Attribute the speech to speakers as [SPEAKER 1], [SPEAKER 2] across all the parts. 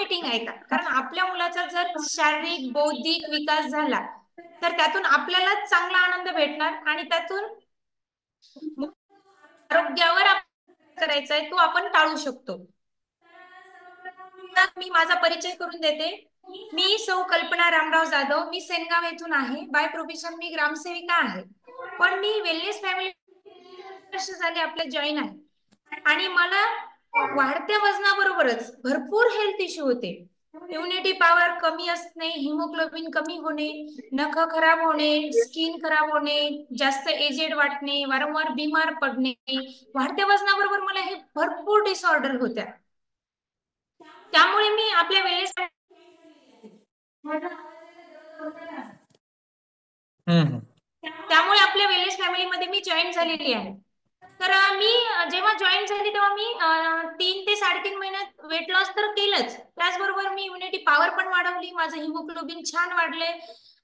[SPEAKER 1] Meeting ऐका, कारण आपल्या मुलाचा जर शारीरिक बौद्धिक विकास झाला तर त्यातून आपल्याला चांगला आनंद भेटणार आणि त्यातून आरोग्यावर करायचा आहे तो आपण टाळू शकतो. मी माझा परिचय करून देते. मी सौ कल्पना रामराव जाधव, मी सेनगाव येथून आहे. बाय प्रोफेशन मी ग्रामसेविका आहे, पण मी वेलनेस फॅमिली वर्ष झाले आपले जॉईन आहे आणि मला वाढत्या वजनाबरोबरच भरपूर हेल्थ इश्यू होते. इम्युनिटी पॉवर कमी असणे, हिमोग्लोबिन कमी होणे, नख खराब होणे, स्किन खराब होणे, जास्त एजेड वाटणे, वारंवार बिमार पडणे, वाढत्या वजनाबरोबर मला हे भरपूर डिसऑर्डर होत्या. त्यामुळे मी आपल्या वेळेस त्यामुळे आपल्या वेलनेस फॅमिलीमध्ये मी जॉईन झालेली आहे. तर मी जेव्हा जॉईन झाली तेव्हा मी 3 ते 3.5 महिन्यात वेट लॉस तर केलंच, त्याचबरोबर मी इम्युनिटी पॉवर पण वाढवली, माझं हिमोग्लोबिन छान वाढले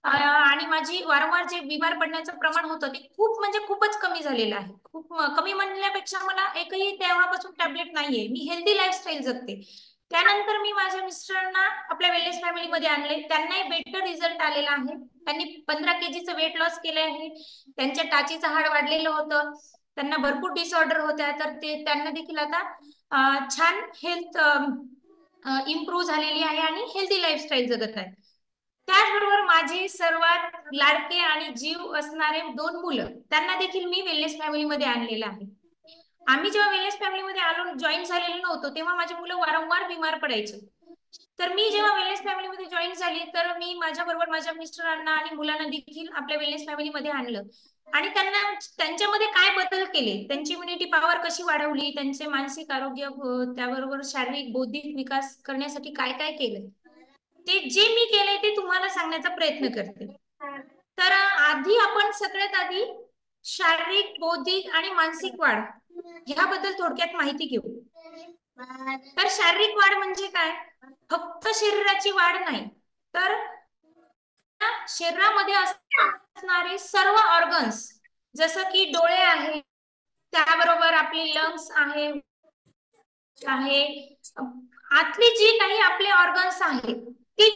[SPEAKER 1] आणि माझी वारंवार जे बिमार पडण्याचं प्रमाण होतं ते खूप म्हणजे खूपच कमी झालेलं आहे. खूप कमी म्हणण्यापेक्षा मला एकही तेव्हापासून टॅबलेट नाहीये, मी हेल्दी लाईफस्टाईल जगते. त्यानंतर मी माझ्या मिस्टरांना आपल्या वेलनेस फॅमिलीमध्ये आणले, त्यांनाही बेटर रिझल्ट आलेला आहे. त्यांनी 15 kg वेट लॉस केले आहे, त्यांच्या टाचीचं हाड वाढलेलं होतं, त्यांना भरपूर डिसऑर्डर होत्या, तर ते त्यांना देखील आता छान हेल्थ इम्प्रूव्ह झालेली आहे आणि हेल्दी लाईफस्टाईल जगत आहे. त्याचबरोबर माझे सर्वात लाडके आणि जीव असणारे 2 मुलं, त्यांना देखील मी वेलनेस फॅमिलीमध्ये आणलेलं आहे. आम्ही जेव्हा वेलनेस फॅमिलीमध्ये आलो, जॉईन झालेलो नव्हतो, तेव्हा माझी मुलं वारंवार बिमार पडायचे. तर मी जेव्हा वेलनेस फॅमिलीमध्ये जॉईन झाली तर मी माझ्या बरोबर माझ्या मिस्टरांना आणि मुलांना देखील आपल्या वेलनेस फॅमिलीमध्ये आणलं आणि त्यांना त्यांच्यामध्ये काय बदल केले, त्यांची इम्युनिटी पॉवर कशी वाढवली, त्यांचे मानसिक आरोग्य त्याबरोबर शारीरिक बौद्धिक विकास करण्यासाठी काय काय केलं, ते जे मी केले ते तुम्हाला सांगण्याचा प्रयत्न करते. तर आधी आपण सगळ्यात आधी शारीरिक बौद्धिक आणि मानसिक वाढ ह्याबद्दल थोडक्यात माहिती घेऊ. तर शारीरिक वाढ म्हणजे काय, फक्त शरीराची वाढ नाही, तर शरीरामध्ये असणारे सर्व ऑर्गन्स, जसं की डोळे आहे, त्याबरोबर आपली लंग्स आहे, आतली जी काही आपले ऑर्गन्स आहेत ती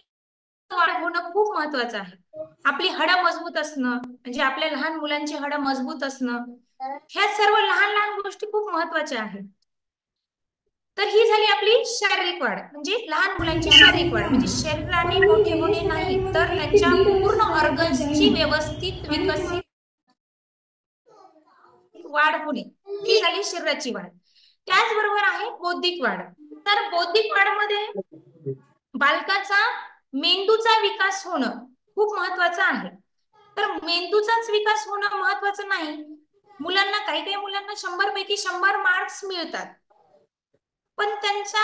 [SPEAKER 1] वाढ होणं खूप महत्वाचं आहे. आपली हाडं मजबूत असणं, म्हणजे आपल्या लहान मुलांची हाडं मजबूत असणं, ह्या सर्व लहान लहान गोष्टी खूप महत्वाच्या आहेत. तर ही झाली आपली शारीरिक वाढ, म्हणजे लहान मुलांची शारीरिक वाढ, म्हणजे शरीराने मोठे होणे नाही तर त्यांच्या पूर्ण ऑर्गन्सची व्यवस्थित विकसित वाढ होणे, ही झाली शरीराची वाढ. त्याचबरोबर आहे बौद्धिक वाढ. तर बौद्धिक वाढमध्ये बालकाचा मेंदूचा विकास होणं खूप महत्वाचं आहे. तर मेंदूचाच विकास होणं महत्वाचं नाही, मुलांना काही काही मुलांना 100 पैकी 100 मार्क्स मिळतात, पण त्यांचा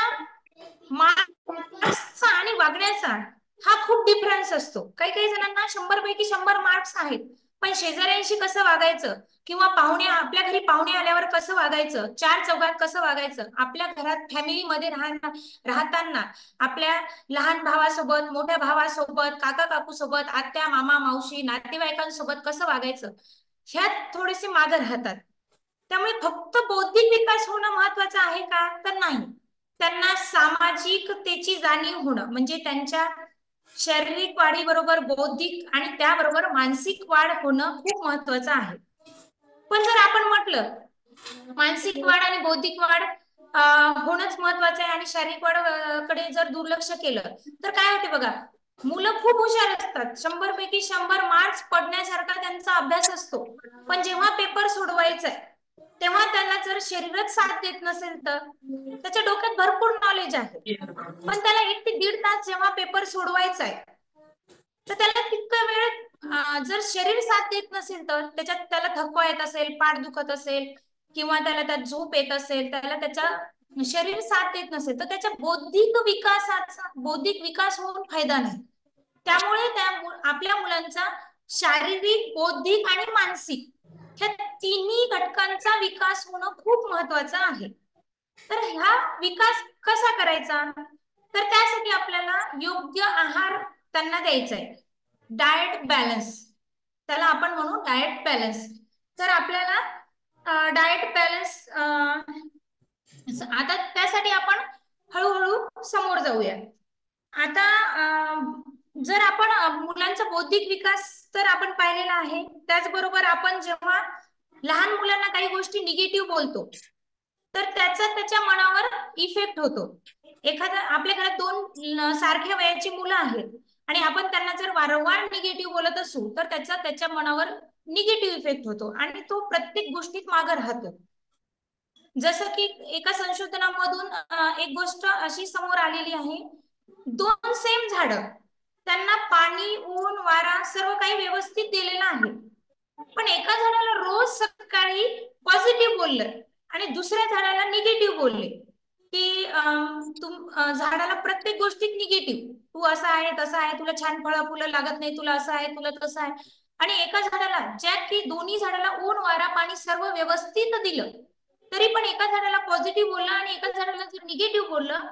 [SPEAKER 1] मार्क्सचा आणि वागण्याचा हा खूप डिफरन्स असतो. काही काही जणांना 100 पैकी 100 मार्क्स आहेत, पण शेजाऱ्यांशी कसं वागायचं किंवा आपल्या घरी पाहुणे आल्यावर कसं वागायचं, चार चौघात कसं वागायचं, आपल्या घरात फॅमिलीमध्ये राहताना आपल्या लहान भावासोबत, मोठ्या भावासोबत, काका काकू सोबत, आत्या मामा मावशी नातेवाईकांसोबत कसं वागायचं, ह्यात थोडेसे मागे राहतात. त्यामुळे फक्त बौद्धिक विकास होणं महत्वाचं आहे का, तर नाही, त्यांना सामाजिकतेची जाणीव होणं, म्हणजे त्यांच्या शारीरिक वाढीबरोबर बौद्धिक आणि त्याबरोबर मानसिक वाढ होणं खूप महत्वाचं आहे. पण जर आपण म्हटलं मानसिक वाढ आणि बौद्धिक वाढ होणंच महत्वाचं आहे आणि शारीरिक वाढ कडे जर दुर्लक्ष केलं तर काय होते बघा, मुलं खूप हुशार असतात, 100 पैकी 100 मार्क्स पडण्यासारखा त्यांचा अभ्यास असतो, पण जेव्हा पेपर सोडवायचा आहे तेव्हा त्याला जर शरीरच साथ देत नसेल तर त्याच्या डोक्यात भरपूर नॉलेज आहे, पण त्याला 1 ते 1.5 तास जेव्हा पेपर सोडवायचा आहे तर त्याला तितका वेळ जर शरीर साथ देत नसेल तर त्याच्यात त्याला थकवा येत असेल, पाठ दुखत असेल किंवा त्याला त्यात झोप येत असेल, त्याला त्याच्या शरीर साथ देत नसेल तर त्याच्या बौद्धिक विकास होऊन फायदा नाही. त्यामुळे आपल्या मुलांचा शारीरिक बौद्धिक आणि मानसिक ह्या तिन्ही घटकांचा विकास होणं खूप महत्वाचं आहे. तर ह्या विकास कसा करायचा, तर त्यासाठी आपल्याला योग्य आहार त्यांना द्यायचा आहे, डाएट बॅलन्स, त्याला आपण म्हणू डाएट बॅलन्स. तर आपल्याला डाएट बॅलन्स आता त्यासाठी आपण हळूहळू समोर जाऊया. आता जर आपण मुलांचा बौद्धिक विकास तर आपण पाहिलेला आहे, त्याचबरोबर आपण जेव्हा लहान मुलांना काही गोष्टी निगेटिव्ह बोलतो तर त्याचा त्याच्या मनावर इफेक्ट होतो. एखादा आपल्या घरात दोन सारख्या वयाची मुलं आहेत आणि आपण त्यांना जर वारंवार निगेटिव्ह बोलत असू तर त्याचा त्याच्या मनावर निगेटिव्ह इफेक्ट होतो आणि तो प्रत्येक गोष्टीत मागे राहतो. जसं की एका संशोधनामधून एक गोष्ट अशी समोर आलेली आहे, दोन सेम झाड, त्यांना पाणी, ऊन, वारा सर्व काही व्यवस्थित दिलेलं आहे, पण एका झाडाला रोज सकाळी पॉझिटिव्ह बोललं आणि दुसऱ्या झाडाला निगेटिव्ह बोलले की झाडाला प्रत्येक गोष्टीत निगेटिव्ह, तू असं आहे तसं आहे, तुला छान फळं फुलं लागत नाही, तुला असं आहे तुला तसं आहे. आणि एका झाडाला ज्या की दोन्ही झाडाला ऊन वारा पाणी सर्व व्यवस्थित दिलं तरी पण एका झाडाला पॉझिटिव्ह बोललं आणि एका झाडाला जर निगेटिव्ह बोललं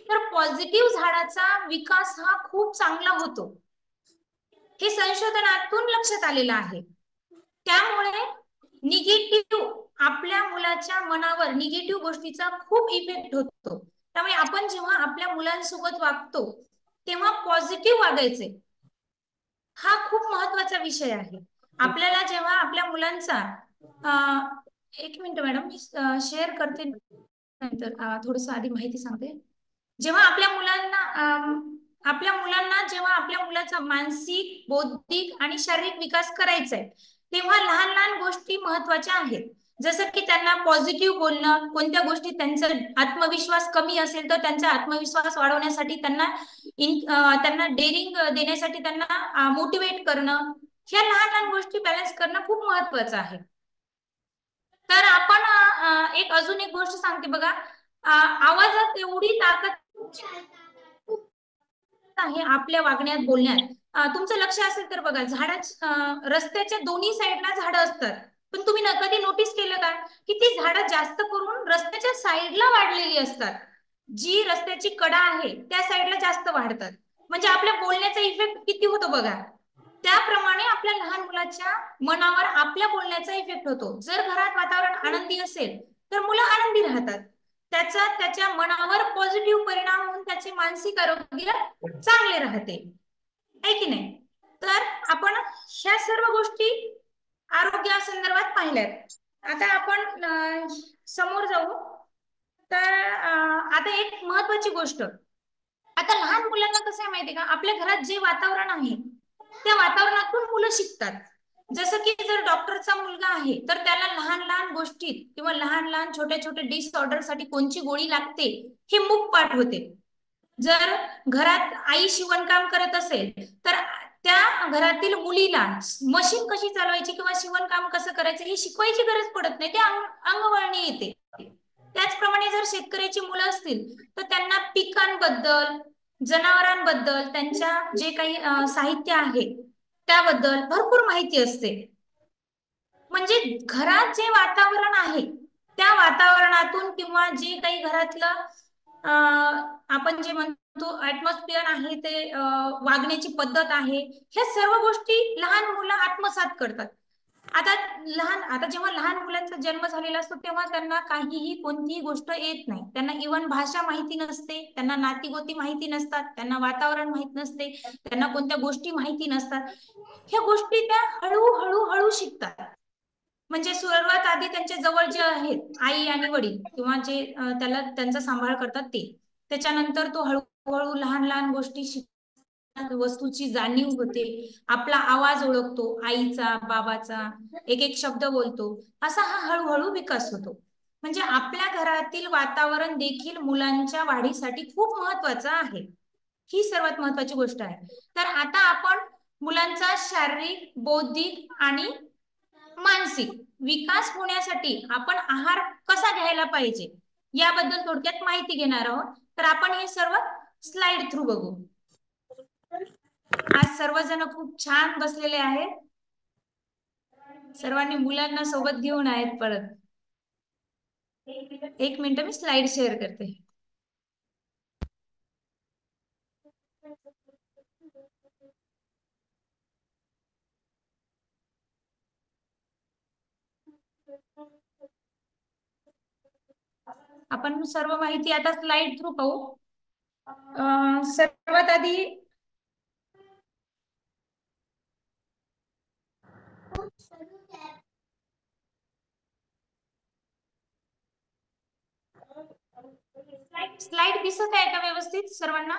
[SPEAKER 1] तर पॉझिटिव्ह झाडाचा विकास हा खूप चांगला होतो, हे संशोधनातून लक्षात आलेलं आहे. त्यामुळे निगेटिव्ह आपल्या मुलाच्या मनावर निगेटिव्ह गोष्टीचा खूप इफेक्ट होतो. त्यामुळे आपण जेव्हा आपल्या मुलांसोबत वागतो तेव्हा पॉझिटिव्ह वागायचे, हा खूप महत्वाचा विषय आहे. आपल्याला जेव्हा आपल्या मुलांचा एक मिनिट मॅडम, मी शेअर करते, नंतर थोडस आधी माहिती सांगते. जेव्हा आपल्या मुलांना जेव्हा आपल्या मुलाचा मानसिक, बौद्धिक आणि शारीरिक विकास करायचा आहे तेव्हा लहान लहान गोष्टी महत्वाच्या आहेत. जसं की त्यांना पॉझिटिव्ह बोलणं, कोणत्या गोष्टी त्यांचा आत्मविश्वास कमी असेल तर त्यांचा आत्मविश्वास वाढवण्यासाठी त्यांना डेअरिंग देण्यासाठी त्यांना मोटिवेट करणं, ह्या लहान लहान गोष्टी बॅलन्स करणं खूप महत्वाचं आहे. तर आपण अजून एक गोष्ट सांगते बघा, आवाजात एवढी ताकद आहे आपल्या वागण्यात, बोलण्यात. तुमचं लक्ष असेल तर बघा, रस्त्याच्या दोन्ही साईडला झाडं असतात, पण तुम्ही कधी नोटीस केलं का की ती झाडं जास्त करून रस्त्याच्या साईडला वाढलेली असतात, जी रस्त्याची कडा आहे त्या साईडला जास्त वाढतात, म्हणजे आपल्या बोलण्याचा इफेक्ट किती होतो बघा. त्याप्रमाणे आपल्या लहान मुलाच्या मनावर आपल्या बोलण्याचा इफेक्ट होतो. जर घरात वातावरण आनंदी असेल तर मुलं आनंदी राहतात, त्याचा त्याच्या मनावर पॉझिटिव्ह परिणाम होऊन त्याचे मानसिक आरोग्य चांगले राहते, आहे की नाही. तर आपण ह्या सर्व गोष्टी आरोग्यासंदर्भात पाहिल्यात. आता आपण समोर जाऊ. तर आता एक महत्वाची गोष्ट, आता लहान मुलांना कसं आहे माहितीये का, आपल्या घरात जे वातावरण आहे त्या वातावरणातून मुलं शिकतात. जसं की जर डॉक्टरचा मुलगा आहे तर त्याला लहान लहान गोष्टीत किंवा लहान लहान छोट्या छोट्या डिसऑर्डर साठी कोणची गोळी लागते हे मुखपाठ होते. जर घरात आई शिवणकाम करत असेल तर त्या घरातील मुलीला मशीन कशी चालवायची किंवा शिवणकाम कसं करायचं हे शिकवायची गरज पडत नाही, ते अंगवळणी येते. त्याचप्रमाणे जर शेतकऱ्याची मुलं असतील तर त्यांना पिकांबद्दल, जनावरांबद्दल, त्यांच्या जे काही साहित्य आहे त्याबद्दल भरपूर माहिती असते. म्हणजे घरात जे वातावरण आहे त्या वातावरणातून किंवा जे काही घरातलं आपण जे म्हणतो ऍटमॉस्फिअर आहे, ते वागण्याची पद्धत आहे, ह्या सर्व गोष्टी लहान मुलं आत्मसात करतात. आता जेव्हा लहान मुलांचा जन्म झालेला असतो तेव्हा त्यांना काहीही कोणतीही गोष्ट येत नाही, त्यांना इव्हन भाषा माहिती नसते, त्यांना नातीगोती माहिती नसतात, त्यांना वातावरण माहित नसते, त्यांना कोणत्या गोष्टी माहिती नसतात. ह्या गोष्टी त्या हळूहळू हळू शिकतात. म्हणजे सुरुवात आधी त्यांच्या जवळ जे आहेत आई आणि वडील किंवा जे त्याला त्यांचा सांभाळ करतात ते, त्याच्यानंतर तो हळूहळू लहान लहान गोष्टी शिकतात, वस्तूची जाणीव होते, आपला आवाज ओळखतो, आईचा, बाबाचा, एक एक शब्द बोलतो, असा हा हळूहळू विकास होतो. म्हणजे आपल्या घरातील वातावरण देखील मुलांच्या वाढीसाठी खूप महत्वाचं आहे, ही सर्वात महत्वाची गोष्ट आहे. तर आता आपण मुलांचा शारीरिक, बौद्धिक आणि मानसिक विकास होण्यासाठी आपण आहार कसा घ्यायला पाहिजे याबद्दल थोडक्यात माहिती घेणार आहोत. तर आपण हे सर्व स्लाइड थ्रू बघू. आज सर्वजण खूप छान बसलेले आहेत, सर्वांनी मुलांना सोबत घेऊन आहेत. परत एक मिनिट, मी स्लाइड शेअर करते. आपण सर्व माहिती आता स्लाइड थ्रू पाहू. सर्वात आधी स्लाइड दिसत आहे का व्यवस्थित सर्वांना?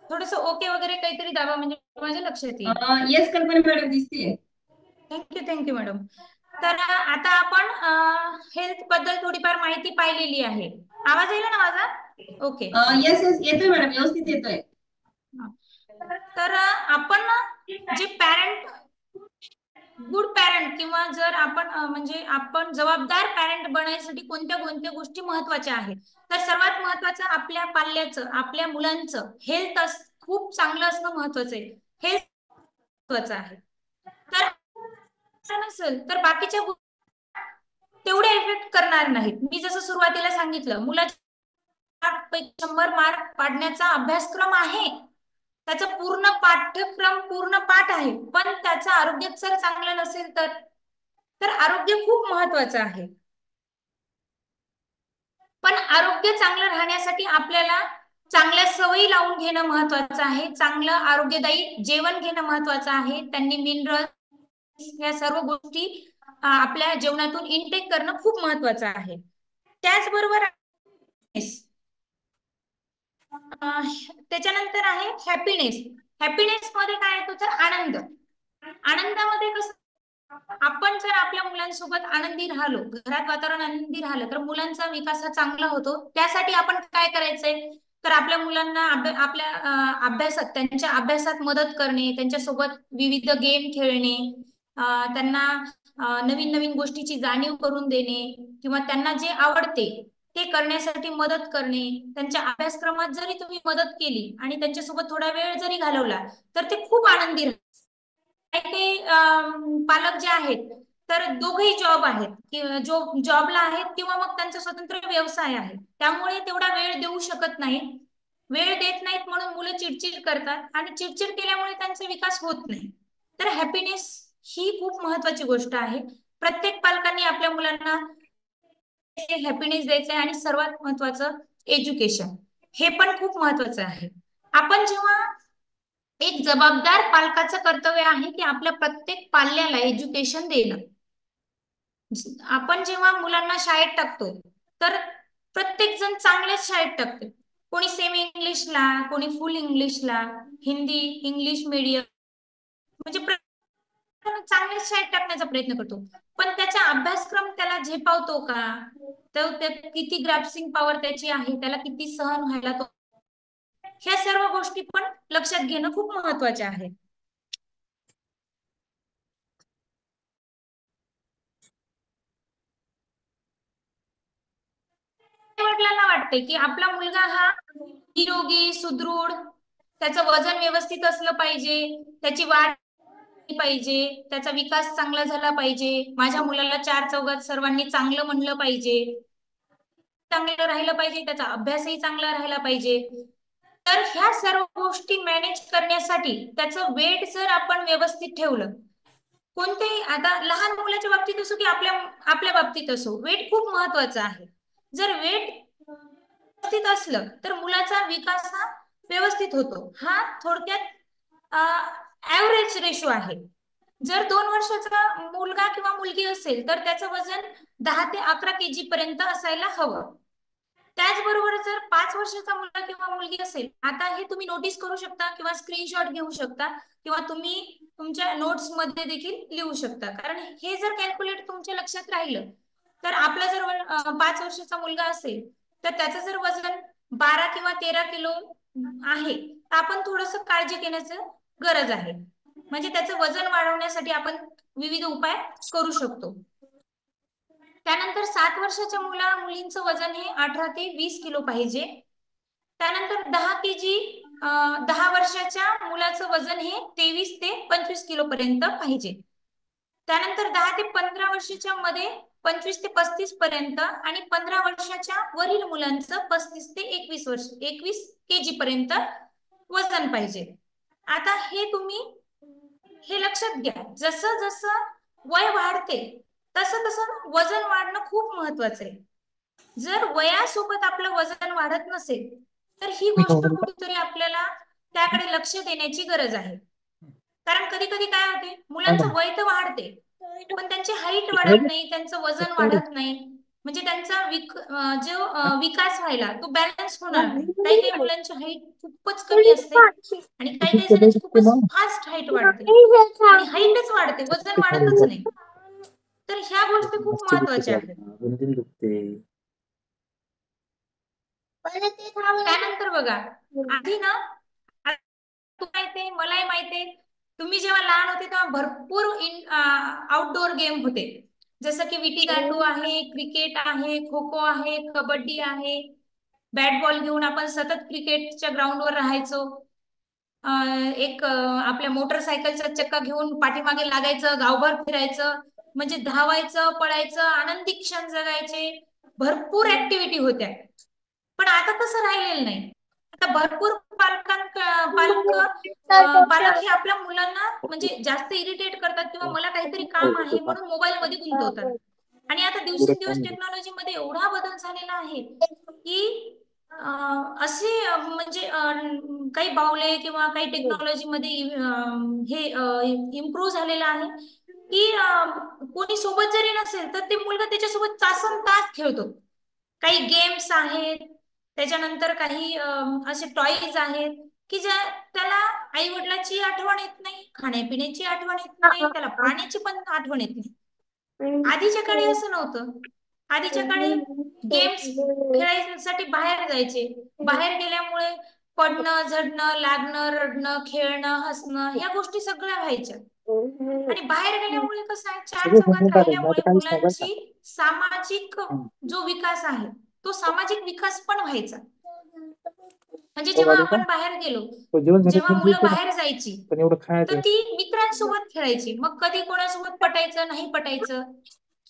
[SPEAKER 1] थोडस ओके वगैरे काहीतरी दाबा म्हणजे माझ्या लक्षात येईल.
[SPEAKER 2] येस कल्पना मॅडम दिसते.
[SPEAKER 1] Thank you madam. तर आता आपण हेल्थ बद्दल थोडीफार माहिती पाहिलेली आहे. आवाज येईल ना माझा? ओके.
[SPEAKER 2] येस येस येतोय मॅडम, व्यवस्थित येतोय.
[SPEAKER 1] तर आपण जे पॅरेंट गुड पॅरेंट किंवा जर आपण म्हणजे आपण जबाबदार पॅरेंट बनण्यासाठी कोणत्या कोणत्या गोष्टी महत्वाच्या आहेत, तर सर्वात महत्वाचं आपल्या पाल्याचं, आपल्या मुलांचं हेल्थ खूप चांगलं असणं महत्वाचं आहे. हेल्थ महत्वाचं आहे. तर नसेल तर बाकीच्या तेवढे इफेक्ट करणार नाहीत. मी जसं सुरुवातीला सांगितलं, मुलाच्या 100 मार्क पाडण्याचा अभ्यासक्रम आहे, त्याचा पूर्ण पाठ्यक्रम पूर्ण पाठ आहे, पण त्याचं आरोग्य जर चांगलं नसेल तर आरोग्य खूप महत्वाचं आहे. पण आरोग्य चांगलं राहण्यासाठी आपल्याला चांगल्या सवयी लावून घेणं महत्वाचं आहे. चांगलं आरोग्यदायी जेवण घेणं महत्वाचं आहे. त्यांनी मिनरल या सर्व गोष्टी आपल्या जेवणातून इनटेक करणं खूप महत्वाचं आहे. त्याचबरोबर त्याच्यानंतर आहे हॅपीनेस. हॅपीनेस मध्ये काय येतो तर आनंद. आनंदामध्ये कसं, आपण जर आपल्या मुलांसोबत आनंदी राहिलो, घरात वातावरण आनंदी राहिलं, तर मुलांचा विकास हा चांगला होतो. त्यासाठी आपण काय करायचंय तर आपल्या मुलांना आपल्या अभ्यासात, त्यांच्या अभ्यासात मदत करणे, त्यांच्यासोबत विविध गेम खेळणे, त्यांना नवीन नवीन गोष्टीची जाणीव करून देणे किंवा त्यांना जे आवडते ते करण्यासाठी मदत करणे. त्यांच्या अभ्यासक्रमात जरी तुम्ही मदत केली आणि त्यांच्यासोबत थोडा वेळ जरी घालवला तर ते खूप आनंदी राहतात. काही पालक जे आहेत तर दोघेही जॉब आहेत, जो जॉबला आहेत किंवा मग त्यांचा स्वतंत्र व्यवसाय आहे, त्यामुळे तेवढा वेळ देऊ शकत नाही. वेळ देत नाहीत म्हणून मुलं चिडचिड करतात आणि चिडचिड केल्यामुळे त्यांचा विकास होत नाही. तर हॅपीनेस ही खूप महत्वाची गोष्ट आहे. प्रत्येक पालकांनी आपल्या मुलांना हॅपीनेस द्यायचं आहे. आणि सर्वात महत्वाचं एज्युकेशन, हे पण खूप महत्वाचं आहे. आपण जेव्हा एक जबाबदार पालकाचं कर्तव्य आहे की आपल्या प्रत्येक पाल्याला एज्युकेशन देणं. आपण जेव्हा मुलांना शाळेत टाकतो तर प्रत्येक जण चांगल्याच शाळेत टाकते. कोणी सेमी इंग्लिशला, कोणी फुल इंग्लिशला, हिंदी इंग्लिश मीडियम, म्हणजे चांगल्याच शाळेत टाकण्याचा प्रयत्न करतो. पण त्याचा अभ्यासक्रम त्याला झेपावतो का, तर किती ग्रॅस्पिंग पॉवर त्याची आहे, त्याला किती सहन व्हायला तो, ह्या सर्व गोष्टी पण लक्षात घेणं खूप महत्वाचे आहे. वडिलांना वाटते की आपला मुलगा हा निरोगी सुदृढ, त्याचं वजन व्यवस्थित असलं पाहिजे, त्याची वाढ पाहिजे, त्याचा विकास चांगला झाला पाहिजे, माझ्या मुलाला चार चौघात सर्वांनी चांगलं म्हणलं पाहिजे, चांगलं राहिलं पाहिजे, त्याचा अभ्यासही चांगला राहिला पाहिजे. तर ह्या सर्व गोष्टी मॅनेज करण्यासाठी त्याचं वेट जर आपण व्यवस्थित ठेवलं, कोणतेही आता लहान मुलाच्या बाबतीत असो की आपल्या आपल्या बाबतीत असो, वेट खूप महत्वाचं आहे. जर वेट व्यवस्थित असलं तर मुलाचा विकास हा व्यवस्थित होतो. हा थोडक्यात ऍव्हरेज रेशो आहे. जर 2 वर्षाचा मुलगा किंवा मुलगी असेल तर त्याचं वजन 10 ते 11 kg पर्यंत असायला हवं. त्याचबरोबर जर 5 वर्षाचा मुलगा किंवा मुलगी असेल, आता हे तुम्ही नोटीस करू शकता किंवा स्क्रीनशॉट घेऊ शकता किंवा तुम्ही तुमच्या नोट्स मध्ये देखील लिहू शकता. कारण हे जर कॅल्क्युलेट तुमच्या लक्षात राहिलं तर आपला जर 5 वर्षाचा मुलगा असेल तर त्याचं जर वजन 12 किंवा 13 किलो आहे, तर आपण थोडस काळजी घेण्याचं गरज आहे. म्हणजे त्याचं वजन वाढवण्यासाठी आपण विविध उपाय करू शकतो. त्यानंतर 7 वर्षाच्या मुलींचं वजन हे 18 ते 20 किलो पाहिजे. त्यानंतर 10 kg, 10 वर्षाच्या मुलाचं वजन हे 23 ते 25 किलो पर्यंत पाहिजे. त्यानंतर 10 ते 15 वर्षाच्या मध्ये 25 ते 35 पर्यंत आणि 15 वर्षाच्या वरील मुलांचं 35 ते 21 kg पर्यंत वजन पाहिजे. आता हे तुम्ही हे लक्षात घ्या, जसं जसं वय वाढते तसं तसं वजन वाढणं खूप महत्वाचं आहे. जर वयासोबत आपलं वजन वाढत नसेल तर ही गोष्ट कुठेतरी आपल्याला त्याकडे लक्ष देण्याची गरज आहे. कारण कधी कधी काय होते, मुलांचं वय तर वाढते पण त्यांची हाईट वाढत नाही, त्यांचं वजन वाढत नाही. म्हणजे त्यांचा जो विकास व्हायला तो बॅलन्स होणार नाही. काही काही मुलांची हाईट खूपच कमी असते आणि काही काही जणांची खूपच फास्ट हाईट वाढते आणि हाईटच वाढते, वजन वाढतच नाही. तर ह्या गोष्टी खूप महत्वाच्या आहेत. त्यानंतर बघा, आधी ना, तू माहितीये मलाही माहितीये, तुम्ही जेव्हा लहान होते तेव्हा भरपूर आउटडोअर गेम होते. जसं की विटी दांडू आहे, क्रिकेट आहे, खो खो आहे, कबड्डी आहे. बॅट बॉल घेऊन आपण सतत क्रिकेटच्या ग्राउंडवर राहायचो. आपल्या मोटरसायकलचा चक्का घेऊन पाठीमागे लागायचं, गावभर फिरायचं, म्हणजे धावायचं, पळायचं, आनंदी क्षण जगायचे. भरपूर ऍक्टिव्हिटी होत्या. पण आता तसं राहिलेलं नाही. आता भरपूर पालक हे आपल्या मुलांना म्हणजे जास्त इरिटेट करतात किंवा मला काहीतरी काम आहे म्हणून मोबाईल मध्ये गुंतवतात. आणि आता दिवसेंदिवस टेक्नॉलॉजी मध्ये एवढा बदल झालेला आहे की असे म्हणजे काही बावले किंवा काही टेक्नॉलॉजी मध्ये हे इम्प्रूव्ह झालेलं आहे की कोणी सोबत जरी नसेल तर ते मुलगा त्याच्यासोबत तासन तास खेळतो. काही गेम्स आहेत, त्याच्यानंतर काही असे टॉईज आहेत की ज्या त्याला आई वडिलाची आठवण येत नाही, खाण्यापिण्याची आठवण येत नाही, त्याला पाण्याची पण आठवण येत नाही. आधीच्या काळी असं नव्हतं. आधीच्या काळी गेम्स खेळायसाठी बाहेर जायचे. बाहेर गेल्यामुळे पडणं, झडणं, लागणं, रडणं, खेळणं, हसणं ह्या गोष्टी सगळ्या व्हायच्या. आणि बाहेर गेल्यामुळे कसं आहे, चार चौघात राहिल्यामुळे मुलांची सामाजिक जो विकास आहे तो सामाजिक विकास पण व्हायचा. म्हणजे जेव्हा आपण बाहेर गेलो, जेव्हा मुलं बाहेर जायची तर ती मित्रांसोबत खेळायची. मग कधी कोणासोबत पटायचं नाही पटायचं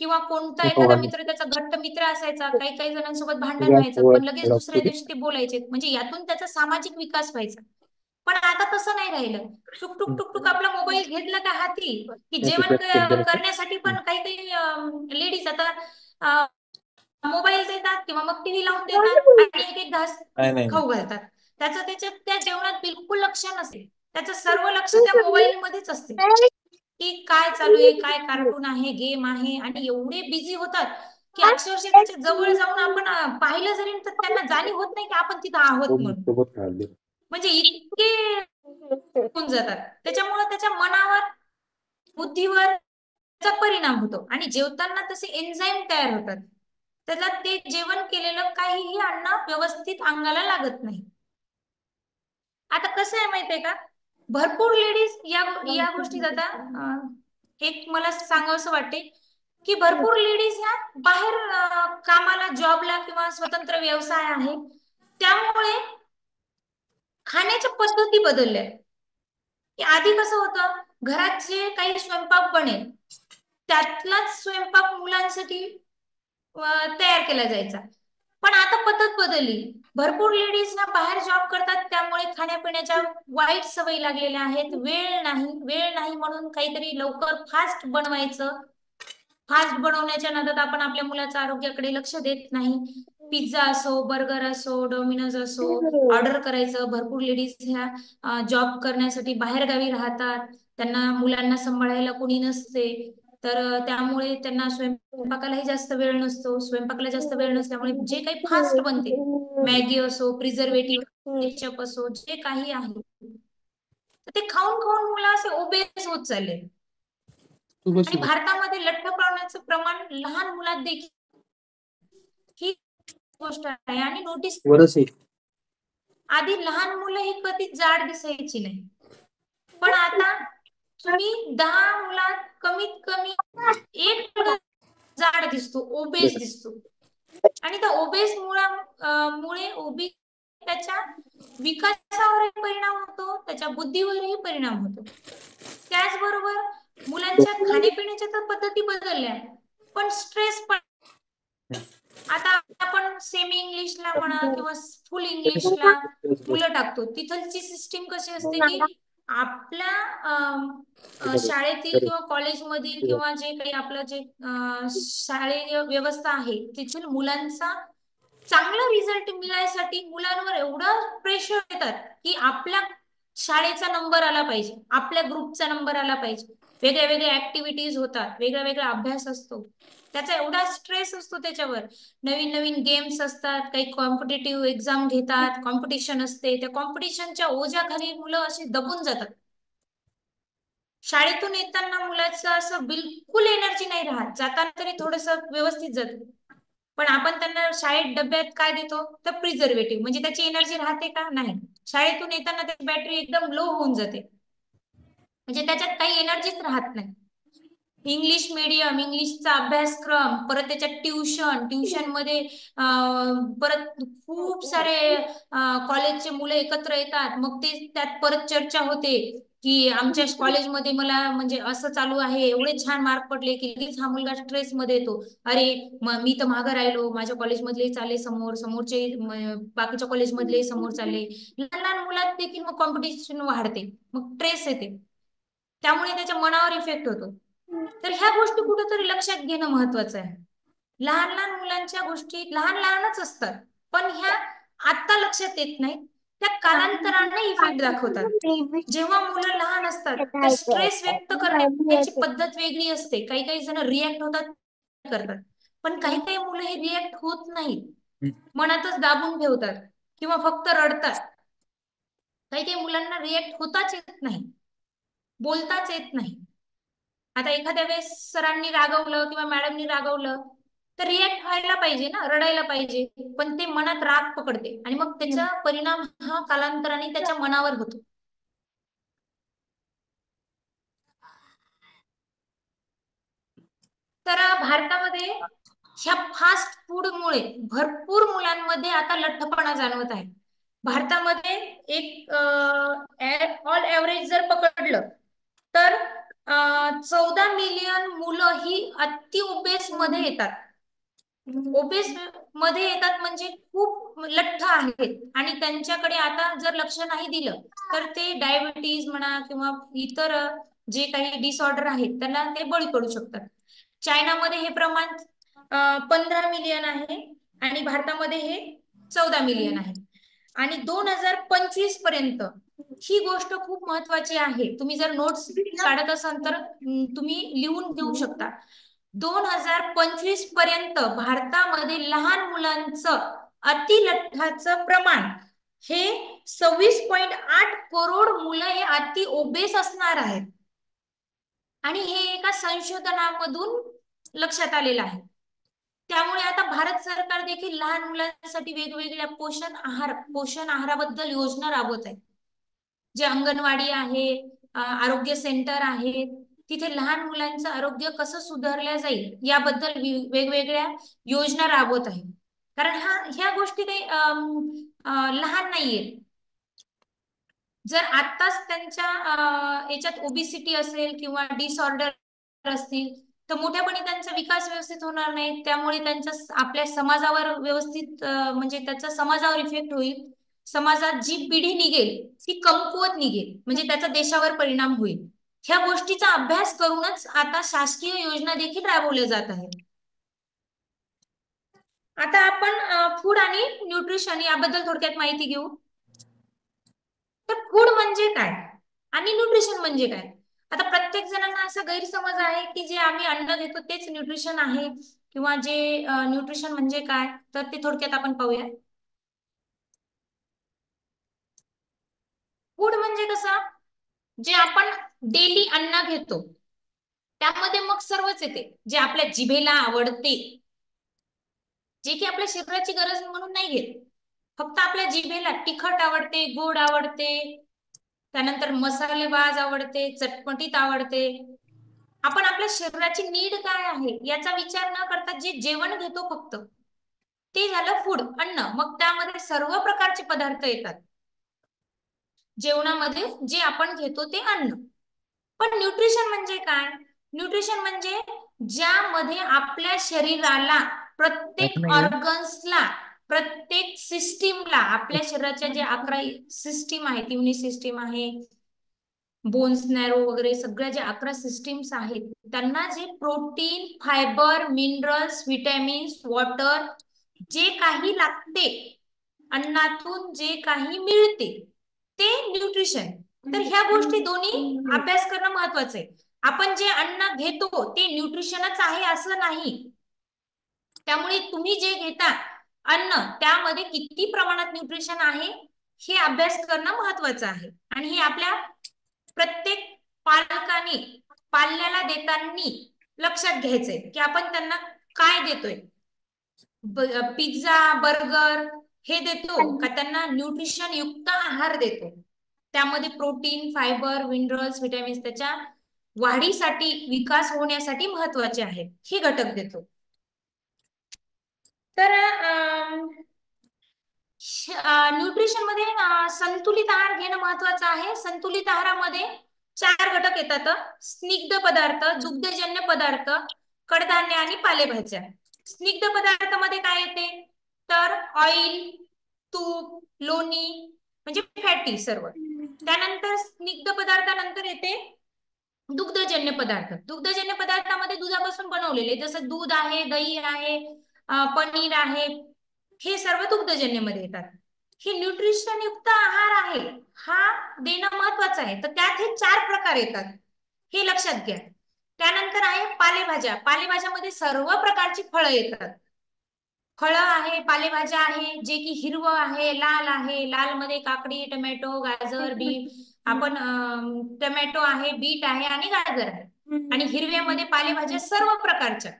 [SPEAKER 1] किंवा कोणता एखादा मित्र त्याचा घट्ट मित्र असायचा, काही काही जणांसोबत भांडण व्हायचं पण लगेच दुसऱ्या दिवशी ते बोलायचे, म्हणजे यातून त्याचा सामाजिक विकास व्हायचा. पण आता तसं नाही राहिलं. टुक टुक टुक टुक आपला मोबाईल घेतला का हाती की जेवण करण्यासाठी पण काही काही लेडीज आता मोबाईल देतात किंवा मग टीव्ही लावून देतात आणि एक एक घास खाऊ घालतात. त्याचं त्याच्यात त्या जेवणात बिलकुल लक्ष नसेल, त्याचं सर्व लक्ष त्या मोबाईल मध्येच असते की काय चालू आहे, काय कार्टून आहे, गेम आहे. आणि एवढे बिझी होतात की अक्षरशः त्याच्या जवळ जाऊन आपण पाहिलं जरी तर त्यांना जाणीव होत नाही की आपण तिथं आहोत म्हणून. म्हणजे इतके होऊन जातात. त्याच्यामुळे त्याच्या मनावर, बुद्धीवर त्याचा परिणाम होतो आणि जेवताना तसे एन्झाईम तयार होतात. त्याला ते जेवण केलेलं काहीही अन्न व्यवस्थित अंगाला लागत नाही. आता कसं आहे माहितीये का, भरपूर लेडीज या गोष्टीत आता एक मला सांगावंसं वाटते की भरपूर लेडीज ह्या बाहेर कामाला, जॉबला किंवा स्वतंत्र व्यवसाय आहे त्यामुळे खाण्याच्या पद्धती बदलल्या. की आधी कसं होतं, घरात जे काही स्वयंपाक बनेल त्यातलाच स्वयंपाक मुलांसाठी तयार केला जायचा. पण आता पद्धत बदलली. भरपूर लेडीज ना बाहेर जॉब करतात त्यामुळे खाण्यापिण्याच्या वाईट सवयी लागलेल्या आहेत. वेळ नाही म्हणून काहीतरी लवकर फास्ट बनवायचं. फास्ट बनवण्याच्या नादात आपण आपल्या मुलाच्या आरोग्याकडे लक्ष देत नाही. पिझ्झा असो, बर्गर असो, डोमिनोज असो ऑर्डर करायचं. भरपूर लेडीज ह्या जॉब करण्यासाठी बाहेर गावी राहतात, त्यांना मुलांना सांभाळायला कोणी नसते, तर त्यामुळे त्यांना स्वयंपाकालाही जास्त वेळ नसतो. स्वयंपाकाला जास्त वेळ नसल्यामुळे जे काही फास्ट बनते, मॅगी असो, प्रिझर्वेटिव्ह, केचप असो, जे काही आहे तर ते खाऊन खाऊन मुलं असे ओबेस होत चालले. आणि भारतामध्ये लठ्ठपणाचं प्रमाण लहान मुलात देखील ही गोष्ट आहे. आणि नोटीस, आधी लहान मुलं ही कधी जाड दिसायची नाही, पण आता तुम्ही 10 मुलात कमीत कमी एक मुलगा जाड दिसतो, ओबेस दिसतो. आणि त्या ओबेस मुळे त्याच्या विकासावरही परिणाम होतो, त्याच्या बुद्धीवरही परिणाम होतो. त्याचबरोबर मुलांच्या खाण्यापिण्याच्या तर पद्धती बदलल्या, पण स्ट्रेस पण. आता आपण सेमी इंग्लिशला म्हणा किंवा फुल इंग्लिशला मुलं टाकतो, तिथलची सिस्टीम कशी असते की आपल्या शाळेतील किंवा कॉलेजमधील किंवा जे काही आपलं जे शालेय व्यवस्था आहे तिथील मुलांचा चांगला रिझल्ट मिळायसाठी मुलांवर एवढं प्रेशर येतात की आपल्या शाळेचा नंबर आला पाहिजे, आपल्या ग्रुपचा नंबर आला पाहिजे, वेगळ्या वेगळ्या ऍक्टिव्हिटीज होतात, वेगळा वेगळा अभ्यास असतो, त्याचा एवढा स्ट्रेस असतो त्याच्यावर. नवीन नवीन गेम्स असतात, काही कॉम्पिटेटिव्ह एक्झाम घेतात, कॉम्पिटिशन असते, त्या कॉम्पिटिशनच्या ओझ्याखाली मुलं अशी दबून जातात. शाळेतून येताना मुलाचं असं बिलकुल एनर्जी नाही राहत, जाताना तरी थोडस व्यवस्थित जात, पण आपण त्यांना शाळेत डब्यात काय देतो तर प्रिझर्वेटिव्ह, म्हणजे त्याची एनर्जी राहते का नाही. शाळेतून येताना त्याची बॅटरी एकदम लो होऊन जाते, म्हणजे त्याच्यात काही एनर्जीच राहत नाही. इंग्लिश मीडियम, इंग्लिशचा अभ्यासक्रम, परत त्याच्यात ट्युशन, ट्युशन मध्ये परत खूप सारे कॉलेजचे मुलं एकत्र येतात, मग ते त्यात परत चर्चा होते की आमच्या कॉलेजमध्ये मला म्हणजे असं चालू आहे, एवढे छान मार्क पडले की लगेच हा मुलगा स्ट्रेस मध्ये येतो. अरे मी तर मागं राहिलो, माझ्या कॉलेजमधले चालले समोर, समोरचे बाकीच्या कॉलेजमधले समोर चालले. लहान लहान मुलात देखील मग कॉम्पिटिशन वाढते, मग स्ट्रेस येते, त्यामुळे त्याच्या मनावर इफेक्ट होतो. तर ह्या गोष्टी कुठेतरी लक्षात घेणं महत्वाचं आहे. लहान लहान मुलांच्या गोष्टी लहान लहानच असतात, पण ह्या आता लक्षात येत नाही, त्या कालांतराने इफेक्ट दाखवतात. जेव्हा मुलं लहान असतात तर स्ट्रेस व्यक्त करण्याची पद्धत वेगळी असते, काही काही जण रिॲक्ट होतात, करतात, पण काही काही मुलं हे रिॲक्ट होत नाही, मनातच दाबून ठेवतात किंवा फक्त रडतात. काही काही मुलांना रिॲक्ट होताच येत नाही, बोलताच येत नाही. आता एखाद्या वेळेस सरांनी रागवलं किंवा मॅडमनी रागवलं तर रिॲक्ट व्हायला पाहिजे ना, रडायला पाहिजे, पण ते मनात राग पकडते आणि मग त्याचा परिणाम हा कालांतराने त्याच्या मनावर होतो. तर भारतामध्ये ह्या फास्ट फूडमुळे भरपूर मुलांमध्ये आता लठ्ठपणा जाणवत आहे. भारतामध्ये एक ऑल एव्हरेज जर पकडलं तर 14 मिलियन मुलं ही अति ओबेस मध्ये येतात. ओबेस मध्ये येतात म्हणजे खूप लठ्ठ आहेत, आणि त्यांच्याकडे आता जर लक्ष नाही दिलं तर ते डायबिटीज म्हणा किंवा इतर जे काही डिसऑर्डर आहेत त्यांना ते बळी पडू शकतात. चायनामध्ये हे प्रमाण 15 मिलियन आहे आणि भारतामध्ये हे 14 मिलियन आहे. आणि 2025 पर्यंत ही गोष्ट खूप महत्वाची आहे, तुम्ही जर नोट्स काढत असाल तर तुम्ही लिहून घेऊ शकता. 2025 पर्यंत भारतामध्ये लहान मुलांचं अतिलठ्ठाचं प्रमाण हे 26.8 करोड मुलं हे अति ओबेस असणार आहेत, आणि हे एका संशोधनामधून लक्षात आलेलं आहे. त्यामुळे आता भारत सरकार देखील लहान मुलांसाठी वेगवेगळ्या पोषण आहाराबद्दल योजना राबवत आहे. जे अंगणवाडी आहे, आरोग्य सेंटर आहे, तिथे लहान मुलांचं आरोग्य कसं सुधारलं जाईल याबद्दल वेगवेगळ्या योजना राबवत आहे. कारण ह्या गोष्टी काही लहान नाहीये. जर आत्ताच त्यांच्या याच्यात ओबिसिटी असेल किंवा डिसऑर्डर असतील तर मोठ्यापणी त्यांचा विकास व्यवस्थित होणार नाही, त्यामुळे त्यांचा आपल्या समाजावर व्यवस्थित म्हणजे त्याचा समाजावर इफेक्ट होईल. समाजात जी पिढी निघेल ती कमकुवत निघेल, म्हणजे त्याचा देशावर परिणाम होईल. ह्या गोष्टीचा अभ्यास करूनच आता शासकीय योजना देखील राबवल्या जात आहेत. आता आपण फूड आणि न्यूट्रिशन याबद्दल थोडक्यात माहिती घेऊ. तर फूड म्हणजे काय आणि न्यूट्रिशन म्हणजे काय? आता प्रत्येक जणांना असा गैरसमज आहे की जे आम्ही अन्न घेतो तेच न्यूट्रिशन आहे, किंवा जे न्यूट्रिशन म्हणजे काय, तर ते थोडक्यात आपण पाहूया. फूड म्हणजे कसं, जे आपण डेली अन्न घेतो त्यामध्ये मग सर्वच येते, जे आपल्या जिभेला आवडते, जे की आपल्या शरीराची गरज म्हणून नाही घेत, फक्त आपल्या जिभेला तिखट आवडते, गोड आवडते, त्यानंतर मसालेबाज आवडते, चटपटीत आवडते. आपण आपल्या शरीराची नीड काय आहे याचा विचार न करता जे जेवण घेतो फक्त ते झालं फूड, अन्न. मग त्यामध्ये सर्व प्रकारचे पदार्थ येतात जेवणामध्ये, जे आपण घेतो ते अन्न. पण न्यूट्रिशन म्हणजे काय? न्यूट्रिशन म्हणजे ज्यामध्ये आपल्या शरीराला, प्रत्येक ऑर्गन्सला, प्रत्येक सिस्टीमला, आपल्या शरीराच्या जे 11 सिस्टीम आहेत, इम्युनी सिस्टीम आहे, बोन्स नॅरो वगैरे सगळ्या जे 11 सिस्टीम्स आहेत त्यांना जे protein, fibre, minerals, vitamins, water जे काही लागते, अन्नातून जे काही मिळते ते न्यूट्रिशन. तर ह्या गोष्टी दोन्ही अभ्यास करणं महत्वाचं आहे. आपण जे अन्न घेतो ते न्यूट्रिशनच आहे असं नाही. त्यामुळे तुम्ही जे घेता अन्न, त्यामध्ये किती प्रमाणात न्यूट्रिशन आहे हे अभ्यास करणं महत्वाचं आहे. आणि हे आपल्या प्रत्येक पालकाने पाल्याला देताना लक्षात घ्यायचंय की आपण त्यांना काय देतोय. पिझ्झा, बर्गर हे देतो का त्यांना न्यूट्रिशन युक्त आहार देतो. त्यामध्ये प्रोटीन, फायबर, मिनरल्स, विटॅमिन्स त्याच्या वाढीसाठी, विकास होण्यासाठी महत्वाचे आहेत हे घटक देतो. तर न्यूट्रिशन मध्ये संतुलित आहार घेणं महत्वाचं आहे. संतुलित आहारामध्ये 4 घटक येतात: स्निग्ध पदार्थ, दुग्धजन्य पदार्थ, कडधान्य आणि पालेभाज्या. स्निग्ध पदार्थामध्ये काय येते तर ऑइल, तूप, लोणी म्हणजे फॅटी सर्व. त्यानंतर स्निग्ध पदार्थानंतर येते दुग्धजन्य पदार्थ. दुग्धजन्य पदार्थामध्ये दुधापासून बनवलेले, जसं दूध आहे, दही आहे, पनीर आहे, हे सर्व दुग्धजन्य मध्ये येतात. हे न्यूट्रिशन युक्त आहार आहे हा देणं महत्वाचं आहे. तर त्यात हे 4 प्रकार येतात हे लक्षात घ्या. त्यानंतर आहे पालेभाज्या. पालेभाज्यामध्ये सर्व प्रकारची फळं येतात. फळं आहे, पालेभाज्या आहे, जे की हिरवं आहे, लाल आहे. लाल मध्ये काकडी, टोमॅटो, गाजर, बीट. आपण टोमॅटो आहे, बीट आहे आणि गाजर आहे. आणि हिरव्यामध्ये पालेभाज्या सर्व प्रकारच्या,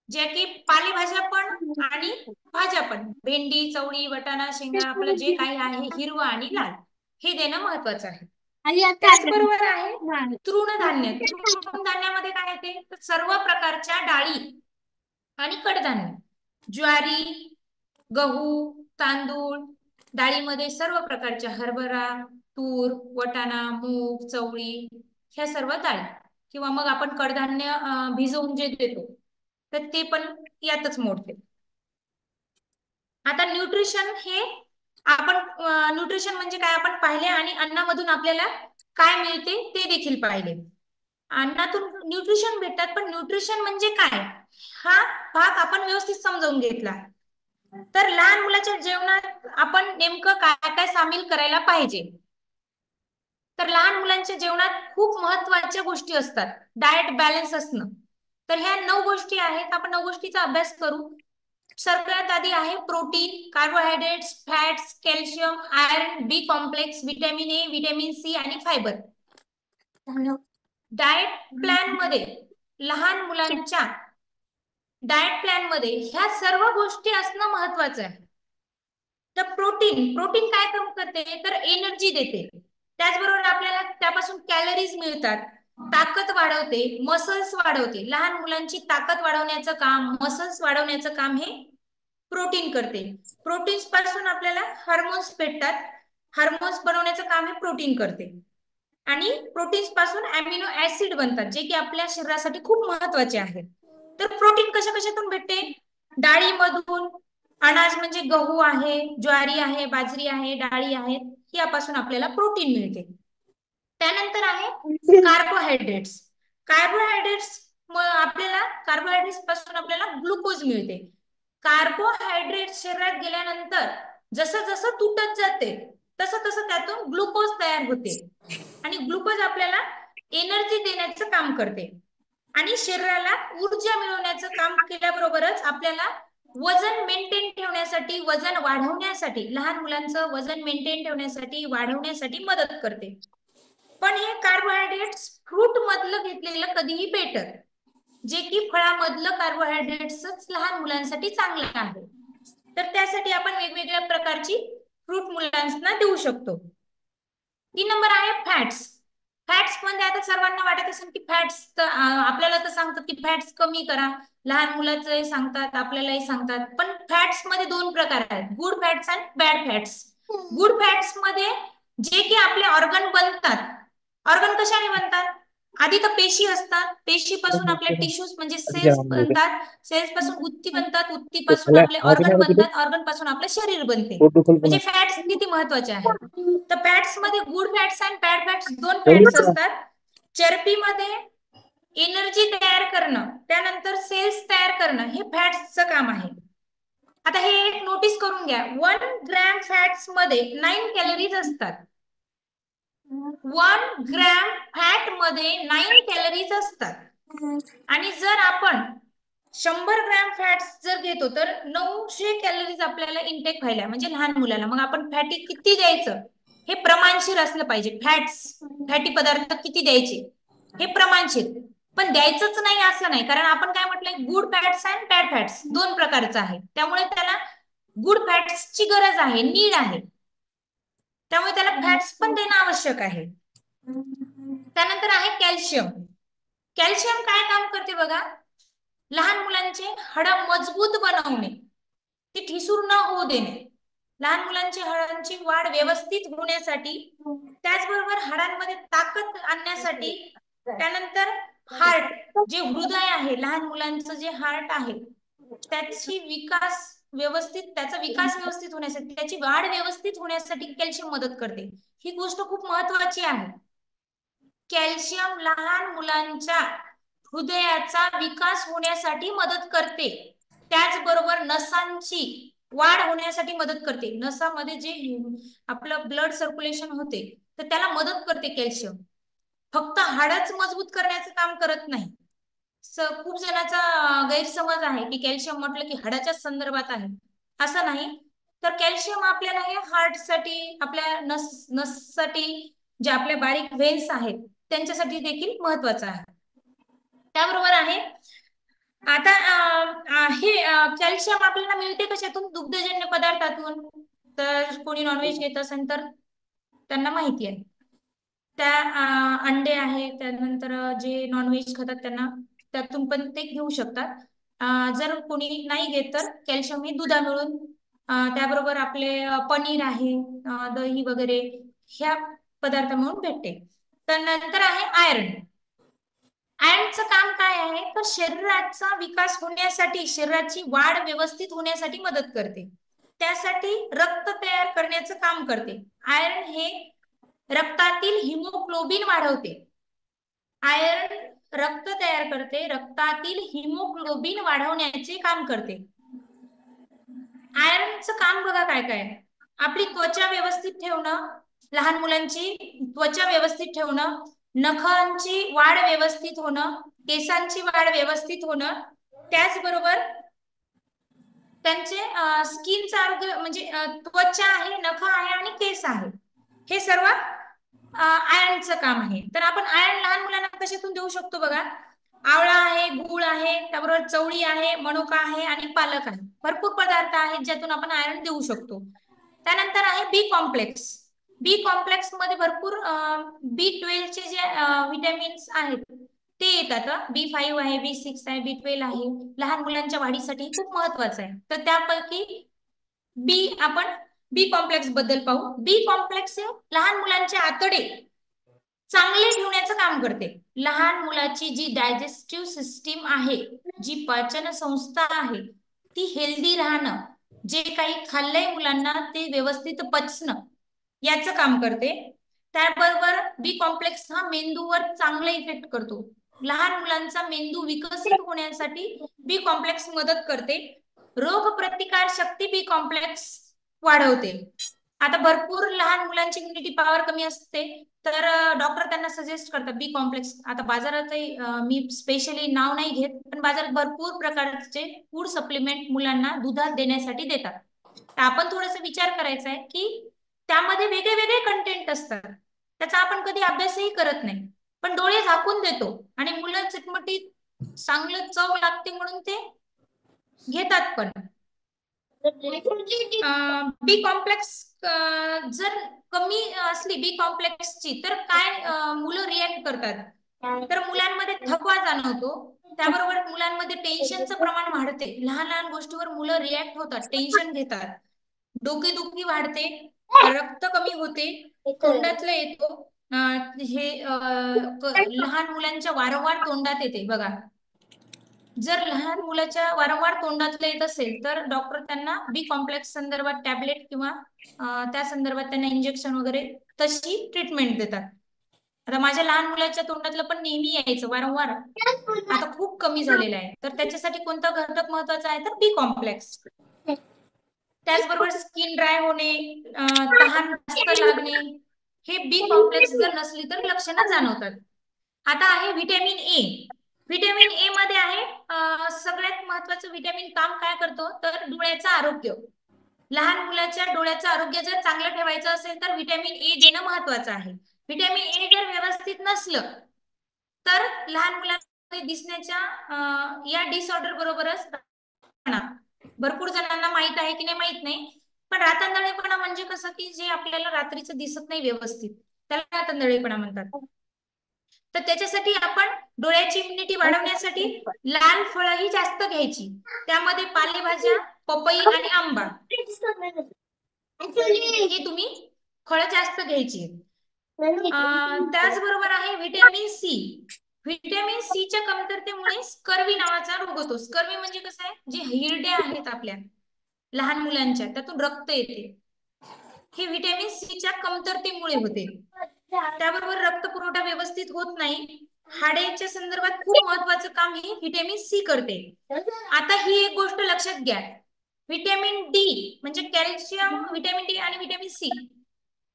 [SPEAKER 1] ज्या की पालेभाज्या पण आणि भाज्या पण, भेंडी, चवळी, वटाणा, शेंगा, आपलं जे काही आहे हिरवं आणि लाल, हे देणं महत्वाचं आहे. त्याचबरोबर आहे तृणधान्य. तृणधान्यामध्ये काय येते तर सर्व प्रकारच्या डाळी आणि कडधान्य, ज्वारी, गहू, तांदूळ, डाळीमध्ये सर्व प्रकारच्या हरभरा, तूर, वटाणा, मूग, चवळी, ह्या सर्व डाळी. किंवा मग आपण कडधान्य भिजवून जे देतो तर ते पण यातच मोडते. आता न्यूट्रिशन हे आपण न्यूट्रिशन म्हणजे काय आपण पाहिले, आणि अन्नामधून आपल्याला काय मिळते ते देखील पाहिले. अन्नातून न्यूट्रिशन भेटतात, पण न्यूट्रिशन म्हणजे काय हा भाग आपण व्यवस्थित समजावून घेतला. तर लहान मुलाच्या जेवणात आपण नेमकं काय काय सामील करायला पाहिजे. तर लहान मुलांच्या जेवणात खूप महत्वाच्या गोष्टी असतात. डाएट बॅलन्स असणं. तर ह्या 9 गोष्टी आहेत. आपण 9 गोष्टीचा अभ्यास करू. सगळ्यात आधी आहे protein, carbohydrates, fats, calcium, iron, B complex, vitamin A, vitamin C आणि फायबर. डाएट प्लॅन मध्ये, लहान मुलांच्या डाएट प्लॅन मध्ये ह्या सर्व गोष्टी असणं महत्वाचं आहे. तर प्रोटीन, प्रोटीन काय काम करते तर एनर्जी देते. त्याचबरोबर आपल्याला त्यापासून कॅलरीज मिळतात. ताकद वाढवते, मसल्स वाढवते. लहान मुलांची ताकद वाढवण्याचं काम, मसल्स वाढवण्याचं काम हे प्रोटीन करते. प्रोटीन्स पासून आपल्याला हार्मोन्स भेटतात. हार्मोन्स बनवण्याचं काम हे प्रोटीन करते. आणि प्रोटीन्स पासून अमिनो ऍसिड बनतात, जे की आपल्या शरीरासाठी खूप महत्वाचे आहेत. तर प्रोटीन कशा कशातून भेटते, डाळीमधून. अनाज म्हणजे गहू आहे, ज्वारी आहे, बाजरी आहे, डाळी आहेत, यापासून आपल्याला प्रोटीन मिळते. त्यानंतर आहे कार्बोहायड्रेट्स. कार्बोहायड्रेट्स आपल्याला, कार्बोहायड्रेट्स पासून आपल्याला ग्लुकोज मिळते. कार्बोहायड्रेट शरीरात गेल्यानंतर जसं जसं तुटत जाते तसं तसं त्यातून ग्लुकोज तयार होते. आणि ग्लुकोज आपल्याला एनर्जी देण्याचं काम करते. आणि शरीराला ऊर्जा मिळवण्याचं काम केल्याबरोबरच आपल्याला वजन मेंटेन ठेवण्यासाठी, वजन वाढवण्यासाठी, लहान मुलांचं वजन मेंटेन ठेवण्यासाठी, वाढवण्यासाठी मदत करते. पण हे कार्बोहायड्रेट्स फ्रूट मधलं घेतलेलं कधीही बेटर, जे की फळामधलं कार्बोहायड्रेट्सच लहान मुलांसाठी चांगलं आहे. तर त्यासाठी आपण वेगवेगळ्या प्रकारची फ्रूट मुलांना देऊ शकतो. 3 नंबर आहे फॅट्स. फॅट्स म्हणजे आता सर्वांना वाटत असेल की फॅट्स, आपल्याला तर सांगतात की फॅट्स कमी करा, लहान मुलाचं सांगतात, आपल्यालाही सांगतात. पण फॅट्स मध्ये 2 प्रकार आहेत, गुड फॅट्स आणि बॅड फॅट्स. गुड फॅट्स मध्ये जे की आपले ऑर्गन बनतात. ऑर्गन कशाने बनतात, आधी तर पेशी असतात, पेशीपासून आपले टिश्यूज म्हणजे सेल्स बनतात, सेल्स पासून उत्ती बनतात, उत्तीपासून आपले ऑर्गन बनतात, ऑर्गन पासून आपलं शरीर बनते. म्हणजे फॅट्स किती महत्वाचे आहेत. तर फॅट्स मध्ये गुड फॅट्स आणि बॅड फॅट्स 2 फॅट्स असतात. चरबीमध्ये एनर्जी तयार करणं, त्यानंतर सेल्स तयार करणं, हे फॅट्सचं काम आहे. आता हे एक नोटीस करून घ्या, 1 ग्रॅम फॅट्स मध्ये 9 कॅलरीज असतात. 1 ग्रॅम फॅट मध्ये 9 कॅलरीज असतात. आणि जर आपण 100 ग्रॅम फॅट्स जर घेतो तर 900 कॅलरीज आपल्याला इंटेक व्हायला, म्हणजे लहान मुलाला. मग आपण फॅटी किती द्यायचं हे प्रमाणशीर असलं पाहिजे. फॅटी पदार्थ किती द्यायचे हे प्रमाणशीर, पण द्यायचंच नाही असं नाही. कारण आपण काय म्हटलंय, गुड फॅट्स आणि बॅड फॅट्स दोन प्रकारचं आहे. त्यामुळे त्याला गुड फॅट्सची गरज आहे, नीड आहे. त्यामुळे त्याला फॅट्स पण देणं आवश्यक आहे. त्यानंतर आहे कॅल्शियम. कॅल्शियम काय काम करते बघा, लहान मुलांचे हाडं मजबूत बनवणे, ती ठिसूळ न होऊ देणे, लहान मुलांची हाडांची वाढ व्यवस्थित होण्यासाठी, त्याचबरोबर हाडांमध्ये ताकद आणण्यासाठी. त्यानंतर हार्ट, जे हृदय आहे, लहान मुलांचं जे हार्ट आहे त्याचा विकास व्यवस्थित होण्यासाठी, त्याची वाढ व्यवस्थित होण्यासाठी कॅल्शियम मदत करते. ही गोष्ट खूप महत्वाची आहे. कॅल्शियम लहान मुलांच्या हृदयाचा विकास होण्यासाठी मदत करते. त्याचबरोबर नसांची वाढ होण्यासाठी मदत करते. नसामध्ये जे आपलं ब्लड सर्क्युलेशन होते तर त्याला मदत करते कॅल्शियम. फक्त हाडच मजबूत करण्याचं काम करत नाही. खूप जणांचा गैरसमज आहे की कॅल्शियम म्हटलं की हाडाच्या संदर्भात आहे, असं नाही. तर कॅल्शियम आपल्याला हे हार्टसाठी, आपल्या नससाठी, जे आपल्या बारीक व्हेन्स आहेत त्यांच्यासाठी देखील महत्वाचं आहे. त्याबरोबर आहे आता हे कॅल्शियम आपल्याला मिळते कशातून, दुग्धजन्य पदार्थातून. तर कोणी नॉनव्हेज घेत असेल तर त्यांना माहिती आहे, त्या अंडे आहे, त्यानंतर जे नॉनव्हेज खातात त्यांना त्यातून पण ते घेऊ शकतात. जर कोणी नाही घेत तर कॅल्शियम हे दुधामिळून, त्याबरोबर आपले पनीर आहे, दही वगैरे ह्या पदार्थ म्हणून भेटते. तर नंतर आहे आयर्न. आयर्नचं काम काय आहे, तर शरीराचा विकास होण्यासाठी, शरीराची वाढ व्यवस्थित होण्यासाठी मदत करते. त्यासाठी रक्त तयार करण्याचं काम करते. आयर्न हे रक्तातील हिमोग्लोबिन वाढवते. आयर्न रक्त तयार करते, रक्तातील हिमोग्लोबिन वाढवण्याचे काम करते. आयर्नचं काम बघा काय काय, आपली त्वचा व्यवस्थित ठेवणं, लहान मुलांची त्वचा व्यवस्थित ठेवणं, नखांची वाढ व्यवस्थित होणं, केसांची वाढ व्यवस्थित होणं, त्याचबरोबर त्यांचे स्किनचं आरोग्य, म्हणजे त्वचा आहे, नख आहे आणि केस आहे, हे सर्व आयर्नचं काम आहे. तर आपण आयर्न लहान मुलांना कशातून देऊ शकतो बघा, आवळा आहे, गूळ आहे, त्याबरोबर चवळी आहे, मनुका आहे आणि पालक आहे. भरपूर पदार्थ आहेत ज्यातून आपण आयर्न देऊ शकतो. त्यानंतर आहे बी कॉम्प्लेक्स. बी कॉम्प्लेक्स मध्ये भरपूर B12 चे जे विटॅमिन्स आहेत ते येतात. B5 आहे, B6 आहे, B12 आहे, लहान मुलांच्या वाढीसाठी खूप महत्वाचं आहे. तर त्यापैकी आपण बी कॉम्प्लेक्स बद्दल पाहू. बी कॉम्प्लेक्स लहान मुलांचे आतडे चांगले ठेवण्याचं काम करते. लहान मुलाची जी डायजेस्टिव्ह सिस्टीम आहे, जी पचन संस्था आहे, ती हेल्दी राहणं, जे काही खाल्लंय मुलांना ते व्यवस्थित पचणं, याचं काम करते. त्याबरोबर बी कॉम्प्लेक्स हा मेंदूवर चांगला इफेक्ट करतो. लहान मुलांचा मेंदू विकसित होण्यासाठी बी कॉम्प्लेक्स मदत करते. रोग प्रतिकार शक्ती बी कॉम्प्लेक्स वाढवते. आता भरपूर लहान मुलांची इम्युनिटी पॉवर कमी असते, तर डॉक्टर त्यांना सजेस्ट करतात बी कॉम्प्लेक्स. आता बाजारातही मी स्पेशली नाव नाही घेत, पण बाजारात भरपूर प्रकारचे फूड सप्लिमेंट मुलांना दुधात देण्यासाठी देतात. तर आपण थोडासा विचार करायचा आहे की त्यामध्ये वेगळे वेगळे कंटेंट असतात, त्याचा आपण कधी अभ्यासही करत नाही, पण डोळे झाकून देतो आणि मुलं चिटमटीत चांगलं चव लागते म्हणून ते घेतात. पण बी कॉम्प्लेक्स जर कमी असली बी कॉम्प्लेक्सची तर काय मुलं रिॲक्ट करतात, तर मुलांमध्ये थकवा जाणवतो, त्याबरोबर मुलांमध्ये टेन्शनचं प्रमाण वाढते. लहान लहान गोष्टीवर मुलं रिॲक्ट होतात, टेन्शन घेतात, डोकेदुखी वाढते, रक्त कमी होते, तोंडातलं येतो. हे लहान मुलांच्या वारंवार तोंडात येते बघा. जर लहान मुलाच्या वारंवार तोंडातलं येत असेल तर डॉक्टर त्यांना बी कॉम्प्लेक्स संदर्भात टॅबलेट किंवा त्या संदर्भात त्यांना इंजेक्शन वगैरे तशी ट्रीटमेंट देतात. आता माझ्या लहान मुलाच्या तोंडातलं पण नेहमी यायचं वारंवार, आता खूप कमी झालेलं आहे. तर त्याच्यासाठी कोणता घटक महत्वाचा आहे, तर बी कॉम्प्लेक्स. त्याचबरोबर स्किन ड्राय होणे, तहान जास्त लागणे, हे बी कॉम्प्लेक्स जर नसली तर लक्षणं जाणवतात. आता आहे व्हिटॅमिन ए. व्हिटॅमिन ए मध्ये आहे सगळ्यात महत्वाचं व्हिटॅमिन काम काय करतो तर डोळ्याचं आरोग्य. लहान मुलाच्या डोळ्याचं आरोग्य जर चांगलं ठेवायचं असेल तर व्हिटॅमिन ए देणं महत्वाचं आहे. व्हिटॅमिन ए जर व्यवस्थित नसलं तर लहान मुलांमध्ये दिसण्याच्या या डिसऑर्डर बरोबरच भरपूर जणांना माहित आहे की नाही माहित नाही, पण रातंधळेपणा म्हणजे कसं की जे आपल्याला रात्रीचं दिसत नाही व्यवस्थित, त्याला रातंधळेपणा म्हणतात. तर त्याच्यासाठी आपण डोळ्याची इम्युनिटी वाढवण्यासाठी लाल फळं ही जास्त घ्यायची, त्यामध्ये पालेभाज्या, पपई आणि आंबा ही तुम्ही फळं जास्त घ्यायची. त्याचबरोबर आहे व्हिटॅमिन सी. व्हिटॅमिन सी च्या कमतरतेमुळे स्कर्वी नावाचा रोग होतो. स्कर्वी म्हणजे कसं आहे, जे हिरड्या आहेत आपल्या लहान मुलांच्या त्यातून रक्त येते, हे व्हिटॅमिन सी च्या कमतरतेमुळे होते. त्याबरोबर रक्त पुरवठा व्यवस्थित होत नाही. हाडेच्या संदर्भात खूप महत्वाचं काम हे व्हिटॅमिन सी करते. आता ही एक गोष्ट लक्षात घ्या, व्हिटॅमिन डी म्हणजे कॅल्शियम, व्हिटॅमिन डी आणि व्हिटॅमिन सी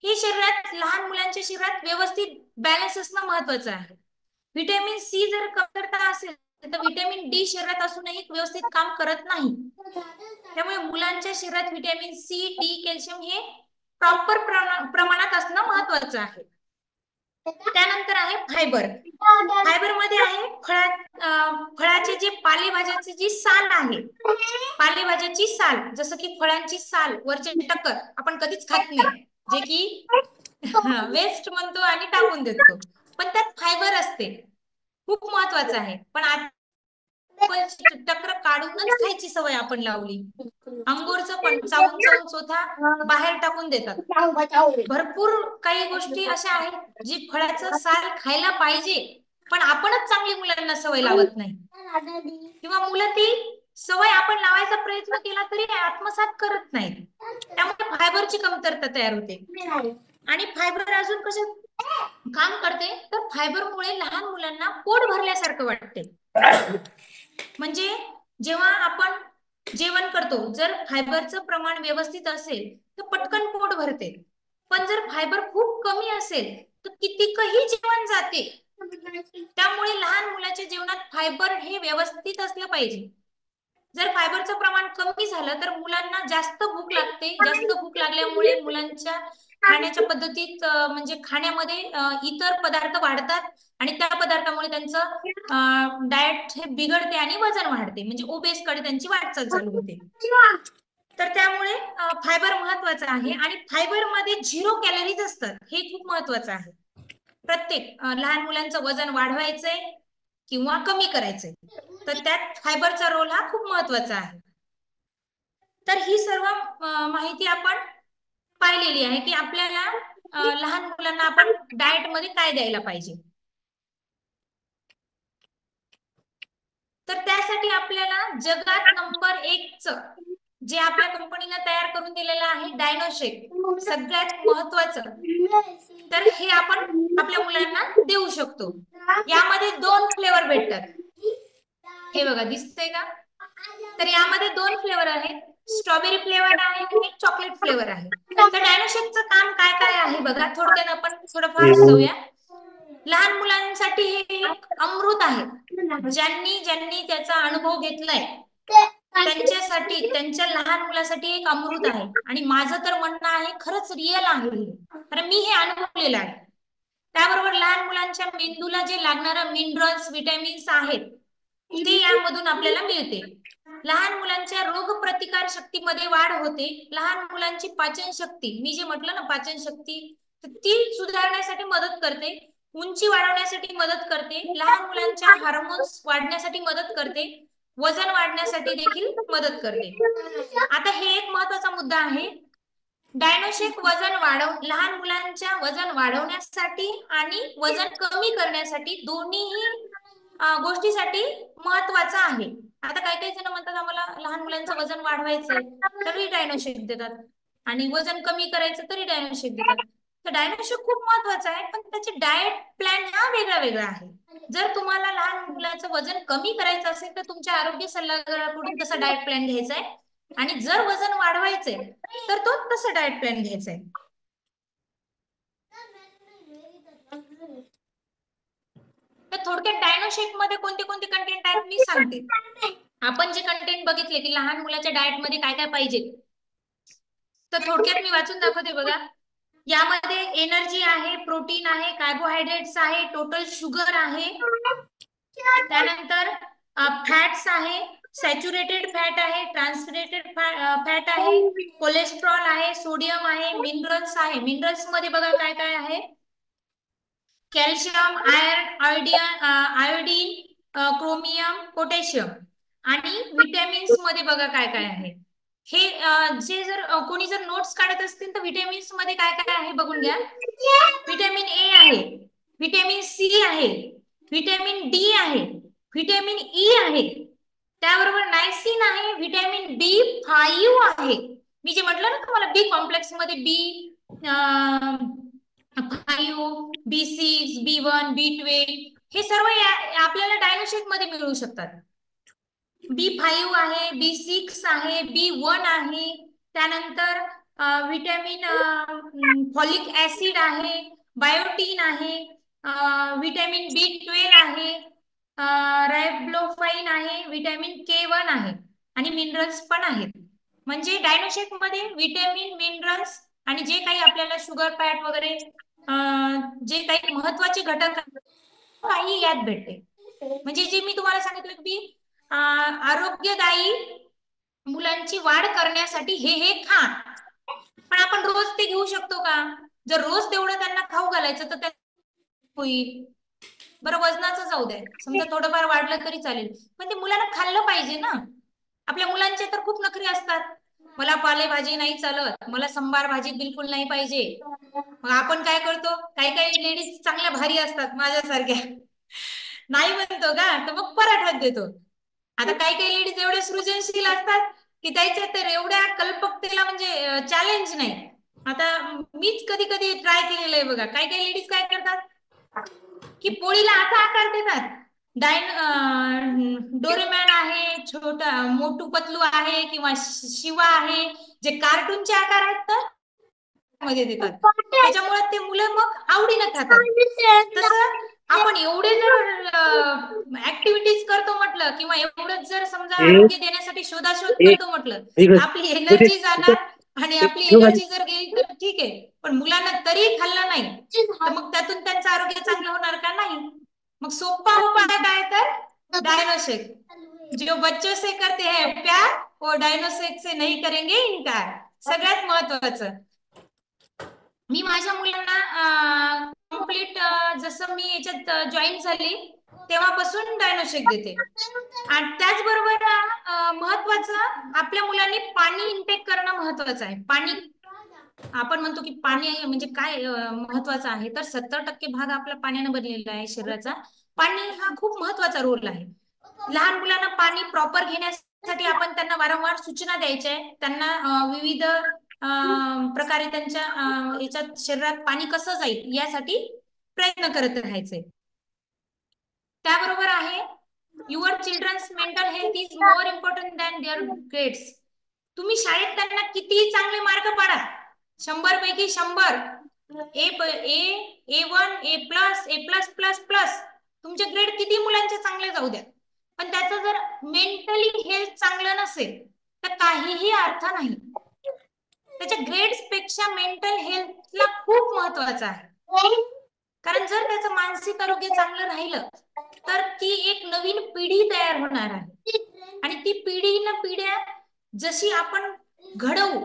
[SPEAKER 1] हे शरीरात लहान मुलांच्या शरीरात व्यवस्थित बॅलन्स असणं महत्वाचं आहे. व्हिटॅमिन सी जर कमतरता असेल तर व्हिटॅमिन डी शरीरात असूनही व्यवस्थित काम करत नाही. त्यामुळे मुलांच्या शरीरात व्हिटॅमिन सी, डी, कॅल्शियम हे प्रॉपर प्रमाणात असणं महत्वाचं आहे. त्यानंतर आहे फायबर. फायबर मध्ये आहे फळाचे जे पालेभाज्याचे जी साल आहे, पालेभाज्याची साल, जसं की फळांची साल वरचे टक्कर आपण कधीच खात नाही, जे की वेस्ट म्हणतो आणि टाकून देतो, पण त्यात फायबर असते, खूप महत्वाचं आहे. पण टक्कर काढूनच खायची सवय आपण लावली. अंगूरचं पण चावून चावून चोथा बाहेर टाकून देतात. भरपूर काही गोष्टी अशा आहेत जी फळाचं साल खायला पाहिजे, पण आपणच चांगली मुलांना सवय लावत नाही, किंवा मुलं ती सवय आपण लावायचा प्रयत्न केला तरी आत्मसात करत नाहीत. त्यामुळे फायबरची कमतरता तयार होते. आणि फायबर अजून कसं काम करते तर फायबरमुळे लहान मुलांना पोट भरल्यासारखं वाटते. म्हणजे जेव्हा आपण जेवण करतो, जर फायबरचं प्रमाण व्यवस्थित असेल तर पटकन पोट भरते, पण जर फायबर खूप कमी असेल तर कितीकही जेवण जाते. त्यामुळे लहान मुलाच्या जेवणात फायबर हे व्यवस्थित असलं पाहिजे. जर फायबरचं प्रमाण कमी झालं तर मुलांना जास्त भूक लागते. जास्त भूक लागल्यामुळे मुलांच्या खाण्याच्या पद्धतीत म्हणजे खाण्यामध्ये इतर पदार्थ वाढतात आणि त्या पदार्थामुळे त्यांचं डाएट हे बिघडते आणि वजन वाढते, म्हणजे ओबेस कडे त्यांची वाटचाल चालू होते. तर त्यामुळे फायबर महत्वाचं आहे. आणि फायबर मध्ये 0 कॅलरीज असतात, हे खूप महत्वाचं आहे. प्रत्येक लहान मुलांचं वजन वाढवायचंय किंवा कमी करायचंय तर त्यात फायबरचा रोल हा खूप महत्वाचा आहे. तर ही सर्व माहिती आपण पाहिलेली आहे की आपल्याला लहान मुलांना आपण डाएट मध्ये काय द्यायला पाहिजे. तर त्यासाठी आपल्याला जगात नंबर 1 जे आपल्या कंपनीने तयार करून दिलेलं आहे डायनोशेक, सगळ्यात महत्वाचं, तर हे आपण आपल्या मुलांना देऊ शकतो. यामध्ये 2 फ्लेवर भेटतात, हे बघा दिसतंय का. तर यामध्ये 2 फ्लेवर आहेत, स्ट्रॉबेरी फ्लेवर आहे आणि चॉकलेट फ्लेवर आहे. तर डायनोशेकचं काम काय काय आहे बघा, थोडक्यात आपण थोडंफार जाऊया. लहान मुलांसाठी हे एक अमृत आहे. ज्यांनी ज्यांनी त्याचा अनुभव घेतलाय त्यांच्यासाठी, त्यांच्या लहान मुलासाठी एक अमृत आहे. आणि माझं तर म्हणणं आहे खरंच रिअल आहे, कारण मी हे अनुभवलेलं आहे. त्याबरोबर लहान मुलांच्या मेंदूला जे लागणारं मिनरल्स, विटॅमिन्स आहेत ते यामधून आपल्याला मिळते. लहान मुलांच्या रोग प्रतिकार शक्तीमध्ये वाढ होते. लहान मुलांची पाचन शक्ती, मी जे म्हटलं ना पाचन शक्ती, ती सुधारण्यासाठी मदत करते. उंची वाढवण्यासाठी मदत करते. लहान मुलांच्या हार्मोन्स वाढण्यासाठी मदत करते. वजन वाढण्यासाठी देखील मदत करते. आता हे एक महत्वाचा मुद्दा आहे. डायनोशेक लहान मुलांच्या वजन वाढवण्यासाठी आणि वजन कमी करण्यासाठी दोन्ही गोष्टीसाठी महत्वाचं आहे. आता काही काही जण म्हणतात आम्हाला लहान मुलांचं वजन वाढवायचंय तरी डायनोशेक देतात, आणि वजन कमी करायचं तरी डायनोशेक देतात. तर डायनोशेक खूप महत्वाचं आहे, पण त्याची डाएट प्लॅन हा वेगळा वेगळा आहे. जर तुम्हाला लहान मुलाचं वजन कमी करायचं असेल तर तुमच्या आरोग्य सल्लागाराकडून तसा डाएट प्लॅन घ्यायचा आहे. आणि जर वजन वाढवायचंय तर तो तसं डाएट प्लॅन घ्यायचंय. तर थोडक्यात डायनोशेक मध्ये कोणते कोणते कंटेंट आहेत मी सांगते. आपण जे कंटेंट बघितले की लहान मुलाच्या डाएट मध्ये काय काय पाहिजे, तर थोडक्यात मी वाचून दाखवते बघा. यामध्ये एनर्जी आहे, प्रोटीन आहे, कार्बोहायड्रेट्स आहे, टोटल शुगर आहे, त्यानंतर फॅट्स आहे, सॅच्युरेटेड फॅट आहे, ट्रान्सरेटेड फॅट आहे, कोलेस्ट्रॉल आहे, सोडियम आहे, मिनरल्स आहे. मिनरल्स मध्ये बघा काय काय आहे. Calcium, iron, iodine, chromium, potassium. आणि व्हिटॅमिन्स मध्ये बघा काय काय आहे. हे जे जर कोणी जर नोट्स काढत असतील तर व्हिटॅमिन्स मध्ये काय काय आहे बघून घ्या. व्हिटॅमिन ए आहे, व्हिटॅमिन सी आहे, व्हिटॅमिन डी आहे, व्हिटॅमिन ई आहे, त्याबरोबर नायसिन आहे, व्हिटॅमिन B5 आहे. मी जे म्हटलं ना तुम्हाला बी कॉम्प्लेक्स मध्ये B5, B6, B1, B12 हे सर्व आपल्याला डायनोशेक मध्ये मिळू शकतात. B5 आहे, B6 आहे, B1 आहे, त्यानंतर व्हिटॅमिन फॉलिक ऍसिड आहे, बायोटीन आहे, व्हिटॅमिन B12 आहे, रायब्लोफाइन आहे, व्हिटॅमिन K1 आहे आणि मिनरल्स पण आहेत. म्हणजे डायनोशेक मध्ये व्हिटॅमिन, मिनरल्स आणि जे काही आपल्याला शुगर, फॅट वगैरे जे काही महत्वाचे घटक काही यात भेटते. म्हणजे जे मी तुम्हाला सांगितलं की आरोग्यदायी मुलांची वाढ करण्यासाठी हे खा. पण आपण रोज ते घेऊ शकतो का? जर रोज तेवढं त्यांना खाऊ घालायचं तर होईल. बरं वजनाचं जाऊ द्या, समजा थोडंफार वाढलं तरी चालेल, पण ते मुलांना खाल्लं पाहिजे ना. आपल्या मुलांचे तर खूप नखरे असतात. मला पालेभाजी नाही चालत, मला संबार भाजी बिलकुल नाही पाहिजे. मग आपण काय करतो, काही काही लेडीज चांगल्या भारी असतात माझ्यासारख्या, नाही म्हणतो का तर मग पराठात देतो. आता काही काही लेडीज एवढे सृजनशील असतात की त्याच्या तर एवढ्या कल्पकतेला म्हणजे चॅलेंज नाही. आता मीच कधी कधी ट्राय केलेलं आहे बघा. काही काही लेडीज काय करतात की पोळीला असा आकार देतात. डोरेमॅन आहे, छोटा मोटू पतलू आहे किंवा शिवा आहे, जे कार्टूनचे आकार आहेत तर मध्ये देतात. त्याच्यामुळे ते मुलं मग आवडीनं खातात. तसं आपण एवढे जर ऍक्टिव्हिटीज करतो म्हटलं किंवा एवढं जर समजा आरोग्य देण्यासाठी शोधाशोध करतो म्हटलं तर आपली एनर्जी जाणार. आणि आपली एनर्जी जर गेली तर ठीक आहे, पण मुलांना तरी खाल्लं नाही तर मग त्यातून त्यांचं आरोग्य चांगलं होणार का? नाही. मग सोपा उपाय काय तर डायनोशेक. जो बच्चों से करते हैं प्यार वो डायनोशेक से नहीं करेंगे इनकार. सगळ्यात महत्वाचं. मी माझ्या मुलांना कम्प्लीट जसं मी याच्यात जॉईन झाली तेव्हापासून डायनोशेक देते. आणि त्याचबरोबर महत्वाचं आपल्या मुलांनी पाणी इनटेक करणं महत्वाचं आहे. पाणी आपण म्हणतो की पाणी म्हणजे काय महत्वाचं आहे, तर 70% भाग आपला पाण्याने बनलेला आहे शरीराचा. पाणी हा खूप महत्वाचा रोल आहे. लहान मुलांना पाणी प्रॉपर घेण्यासाठी आपण त्यांना वारंवार सूचना द्यायच्या आहे. त्यांना विविध प्रकारे त्यांच्या याच्यात शरीरात पाणी कसं जाईल यासाठी प्रयत्न करत राहायचे. त्याबरोबर आहे your children's mental health is more important than their grades. तुम्ही शाळेत त्यांना किती चांगले मार्क पाडा, 100 पैकी 100, A1, A++++, तुमचे ग्रेड किती मुलांचे चांगले जाऊ द्या, पण त्याचं जर मेंटली हेल्थ चांगलं नसेल तर काहीही अर्थ नाही. त्याच्या ग्रेड्स पेक्षा मेंटल हेल्थला खूप महत्वाचं आहे. कारण जर त्याचं मानसिक आरोग्य चांगलं राहिलं तर ती एक नवीन पिढी तयार होणार आहे. आणि ती पिढी न पिढ्या जशी आपण घडवू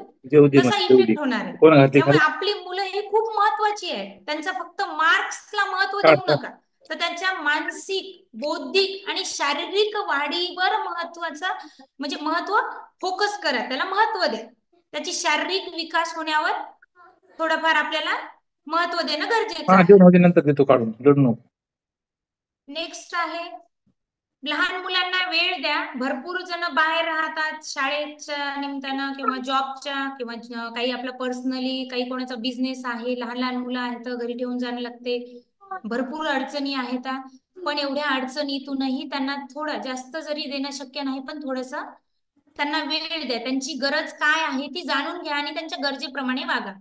[SPEAKER 1] तसा इफेक्ट होणार आहे. त्यामुळे आपली मुलं ही खूप महत्वाची आहे. त्यांचा फक्त मार्क्सला महत्व देऊ नका, तर त्यांच्या मानसिक, बौद्धिक आणि शारीरिक वाढीवर महत्वाचा म्हणजे महत्व फोकस करा, त्याला महत्व द्या. त्याची शारीरिक विकास होण्यावर थोडंफार आपल्याला महत्व देणं गरजेचं आहे.
[SPEAKER 3] नंतर देतो काढून, रडू नको.
[SPEAKER 1] नेक्स्ट आहे लहान मुलांना वेळ द्या. भरपूर जण बाहेर राहतात शाळेच्या निमित्तानं किंवा जॉबच्या किंवा काही आपलं पर्सनली काही कोणाचा बिझनेस आहे. लहान लहान मुलं आहेत, घरी ठेवून जाणं लागते, भरपूर अडचणी आहेत. पण एवढ्या अडचणीतूनही त्यांना थोडं जास्त जरी देणं शक्य नाही पण थोडंसं त्यांना वेळ द्या, त्यांची गरज काय आहे ती जाणून घ्या आणि त्यांच्या गरजेप्रमाणे वागा.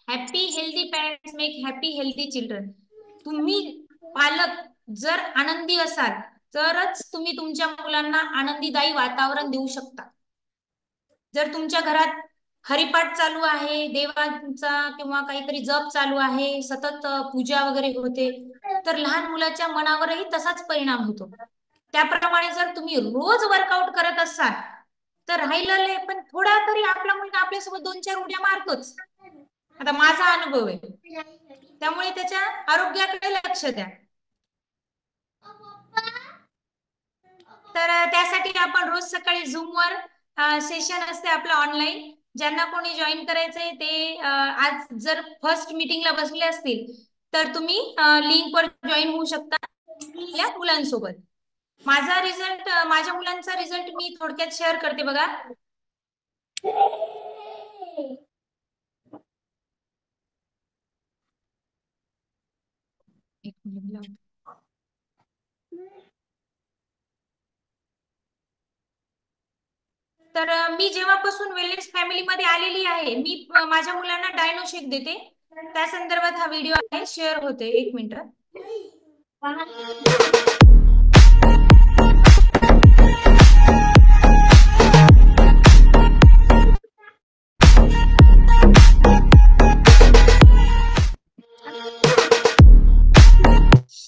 [SPEAKER 1] Happy healthy parents make happy healthy children. तुम्ही पालक जर आनंदी असाल तरच तुम्ही तुमच्या मुलांना आनंदीदायी वातावरण देऊ शकता. जर तुमच्या घरात हरिपाठ चालू आहे, देवांचा किंवा काहीतरी जप चालू आहे, सतत पूजा वगैरे होते, तर लहान मुलाच्या मनावरही तसाच परिणाम होतो. त्याप्रमाणे जर तुम्ही रोज वर्कआउट करत असाल तर राहिलेले पण थोडा तरी आपला मुलगा आपल्यासोबत 2-4 उड्या मारतोच. आता माझा अनुभव आहे, त्यामुळे त्याच्या आरोग्याकडे लक्ष द्या. तर त्यासाठी आपण रोज सकाळी झूमवर सेशन असते आपलं ऑनलाईन. ज्यांना कोणी जॉईन करायचंय ते आज जर फर्स्ट मीटिंगला बसले असतील तर तुम्ही लिंकवर जॉईन होऊ शकता आपल्या मुलांसोबत. माझा रिझल्ट, माझ्या मुलांचा रिझल्ट मी थोडक्यात शेअर करते बघा. एक मिनिट. तर मी जेव्हापासून वेलनेस फॅमिलीमध्ये आलेली आहे, मी माझ्या मुलांना डायनोशेक देते. त्या संदर्भात हा व्हिडिओ आहे, शेअर होते. एक मिनिट.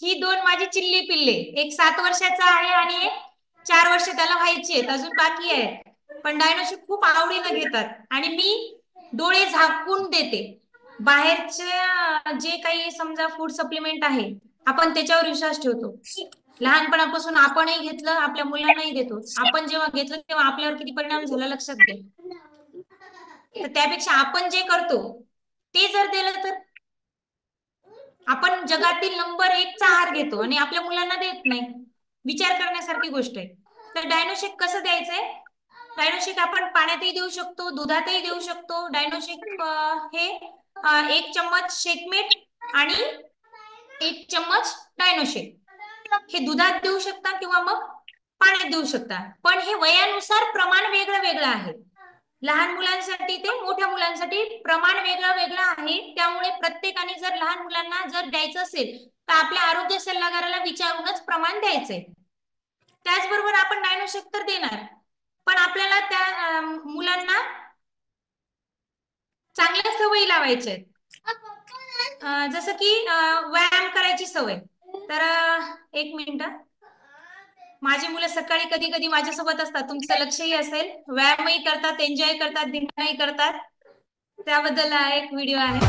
[SPEAKER 1] ही 2 माझी चिल्ली पिल्ले, एक 7 वर्षाचा आहे आणि एक 4 वर्ष त्याला व्हायची आहेत, अजून बाकी आहेत. पण डायनोशेक खूप आवडीने घेतात आणि मी डोळे झाकून देते. बाहेरचे जे काही समजा फूड सप्लिमेंट आहे आपण त्याच्यावर विश्वास ठेवतो. लहानपणापासून आपणही घेतलं, आपल्या मुलांनाही देतो. आपण जेव्हा घेतलं तेव्हा आपल्यावर किती परिणाम झाला लक्षात घ्या. तर त्यापेक्षा आपण जे करतो ते जर दिलं तर आपण जगातील नंबर 1 चा आहार घेतो आणि आपल्या मुलांना देत नाही. विचार करण्यासारखी गोष्ट आहे. तर डायनोशेक कसं द्यायचंय? डायनोशेक आपण पाण्यातही देऊ शकतो, दुधातही देऊ शकतो. डायनोशेक हे 1 चम्मच शेकमेट आणि 1 चम्मच डायनोशेक हे दुधात देऊ शकता किंवा मग पाण्यात देऊ शकता. पण हे वयानुसार प्रमाण वेगळं वेगळं आहे. लहान मुलांसाठी ते मोठ्या मुलांसाठी प्रमाण वेगळं वेगळं आहे. त्यामुळे प्रत्येकाने जर लहान मुलांना जर द्यायचं असेल तर आपल्या आरोग्य सल्लागाराला विचारूनच प्रमाण द्यायचंय. त्याचबरोबर आपण डायनोशेक तर देणार, पण आपल्याला त्या मुलांना चांगल्या सवयी लावायच्या आहेत. जसं की व्यायाम करायची सवय. तर 1 मिनिट. माझी मुलं सकाळी कधी कधी माझ्यासोबत असतात, तुमचं लक्षही असेल. व्यायामही करतात, एन्जॉय करतात, धिंगाणाही करतात. त्याबद्दल एक व्हिडिओ आहे.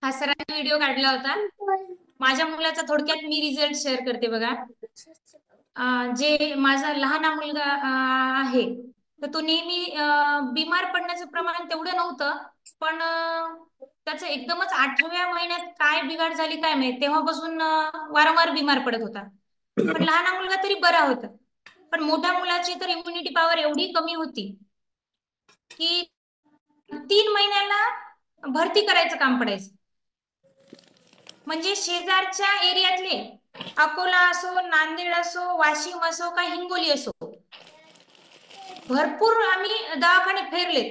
[SPEAKER 1] हा सरांनी व्हिडिओ काढला होता. माझ्या मुलाचा थोडक्यात मी रिझल्ट शेअर करते बघा. जे माझा लहान मुलगा आहे तर तो नेहमी बिमार पडण्याचं प्रमाण तेवढं नव्हतं, पण त्याचं एकदमच 8व्या महिन्यात काय बिघाड झाली काय माहित, तेव्हापासून वारंवार बिमार पडत होता. पण लहान मुलगा तरी बरा होता. पण मोठ्या मुलाची तर इम्युनिटी पॉवर एवढी कमी होती की 3 महिन्याला भरती करायचं काम पडायचं. म्हणजे शेजारच्या एरियातले अकोला असो, नांदेड असो, वाशिम असो का हिंगोली असो, भरपूर आम्ही दवाखाने फिरले.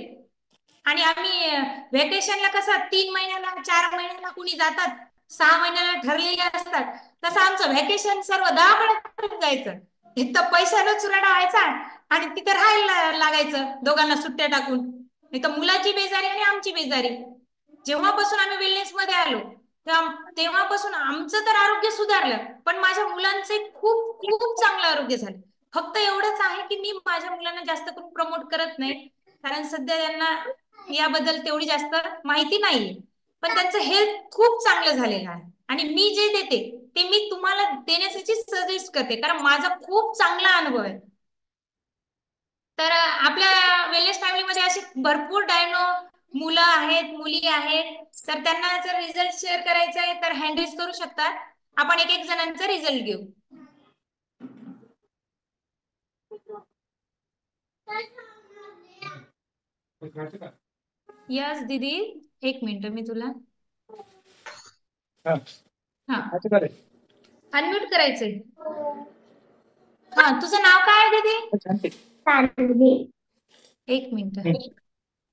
[SPEAKER 1] आणि आम्ही व्हॅकेशनला कसं 3 महिन्याला 4 महिन्याला कुणी जातात, 6 महिन्याला ठरलेले असतात, तसं आमचं व्हॅकेशन सर्व दवाखान्यात जायचं. इथं पैशाला चुराडा व्हायचा आणि तिथं राहायला लागायचं दोघांना सुट्ट्या टाकून. नाही तर मुलाची बेजारी आणि आमची बेजारी. जेव्हापासून आम्ही वेलनेस मध्ये आलो तेव्हापासून आमचं तर आरोग्य सुधारलं, पण माझ्या मुलांचे खूप खूप चांगलं आरोग्य झालं. फक्त एवढंच आहे की मी माझ्या मुलांना जास्त करून प्रमोट करत नाही, कारण सध्या त्यांना याबद्दल तेवढी जास्त माहिती नाहीये. पण त्यांचं हेल्थ खूप चांगलं झालेलं आहे आणि मी जे देते ते मी तुम्हाला देण्यासाठी सजेस्ट करते, कारण माझा खूप चांगला अनुभव आहे. तर आपल्या वेलनेस फॅमिलीमध्ये असे भरपूर डायनो मुलं आहेत, मुली आहेत. तर त्यांना जर रिझल्ट शेअर करायचा आहे तर हँड रेज करू शकतात. आपण एक एक जणांचा रिझल्ट घेऊ. यस दीदी, एक मिनिट मी तुला हा अनम्यूट करायचंय. हा, तुझं नाव काय आहे दीदी?
[SPEAKER 3] सानवी.
[SPEAKER 1] एक मिनिट,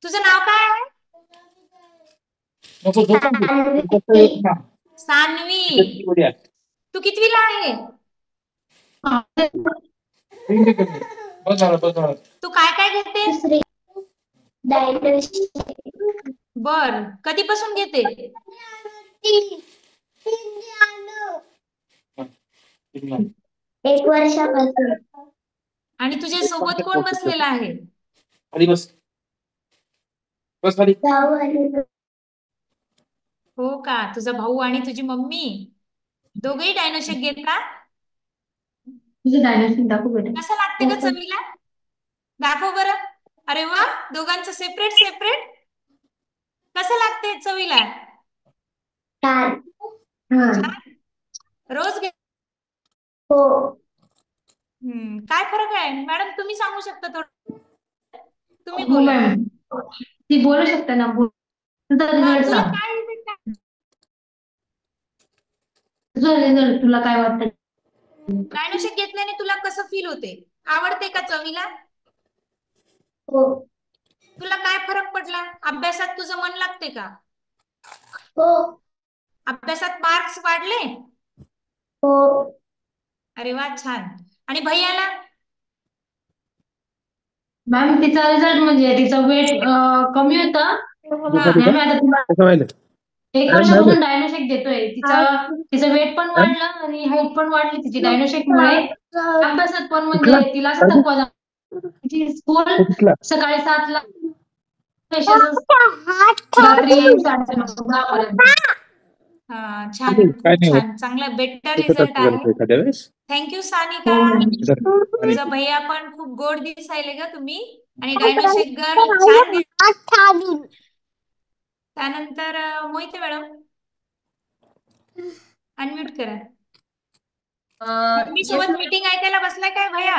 [SPEAKER 1] तुझं नाव काय आहे? सान्वी. तू कितवीला आहे? तू काय काय घेते?
[SPEAKER 3] दुसरी डायग्नोस्टिक.
[SPEAKER 1] बर, कधीपासून घेते?
[SPEAKER 3] एक वर्षापासून.
[SPEAKER 1] आणि तुझ्या सोबत कोण बसलेला आहे?
[SPEAKER 3] जाऊ आणि
[SPEAKER 1] हो का, तुझा भाऊ आणि तुझी मम्मी दोघेही डायनोशेक घेता?
[SPEAKER 3] तुझं डायग्नोस्टिक दाखव बेटा.
[SPEAKER 1] कसं लागते का चवीला? दाखव बरं. अरे वा, दोघांचं सेपरेट सेपरेट. कसं लागते चवीला?
[SPEAKER 3] छान.
[SPEAKER 1] रोज घे.
[SPEAKER 3] हो.
[SPEAKER 1] काय फरक आहे मॅडम, तुम्ही सांगू शकता थोडं? तुम्ही
[SPEAKER 3] हो
[SPEAKER 1] बोला.
[SPEAKER 3] मॅम, ती बोलू शकते ना. तुझा रिझल्ट
[SPEAKER 1] तुला
[SPEAKER 3] सांग.
[SPEAKER 1] काय result आहे?
[SPEAKER 3] तुझा रिझल्ट तुला काय वाटतं?
[SPEAKER 1] डायनोशेक घेतल्याने तुला कसं फील होते? आवडते का चवीला?
[SPEAKER 3] हो.
[SPEAKER 1] तुला काय फरक पडला? अभ्यासात तुझं मन लागते का?
[SPEAKER 3] हो.
[SPEAKER 1] अभ्यासात मार्क्स वाढले?
[SPEAKER 3] हो.
[SPEAKER 1] अरे वा, छान. आणि भैयाला?
[SPEAKER 3] मॅम, तिचा रिझल्ट म्हणजे तिचं वेट कमी होतं. मॅम, आता तुला एक वर्षापासून डायनोशेक देतोय. तिचं वेट पण वाढलं आणि हाईट पण वाढली तिची डायनोशेकमुळे. अभ्यासात पण म्हणजे तिला असं थकवा जातो. तिची स्कूल सकाळी 7ला, रात्री 10:30 पर्यंत.
[SPEAKER 1] हा, छान, खूप छान, चांगला बेटर रिझल्ट आहे. थँक्यू सानिका. तुझा भैया पण खूप गोड दिसायले ग तुम्ही. आणि डायनोशेक गर्ल छान. त्यानंतर मोहिते मॅडम, अनम्यूट करा. मम्मी सोबत मीटिंग ऐकायला बसलाय काय भैया?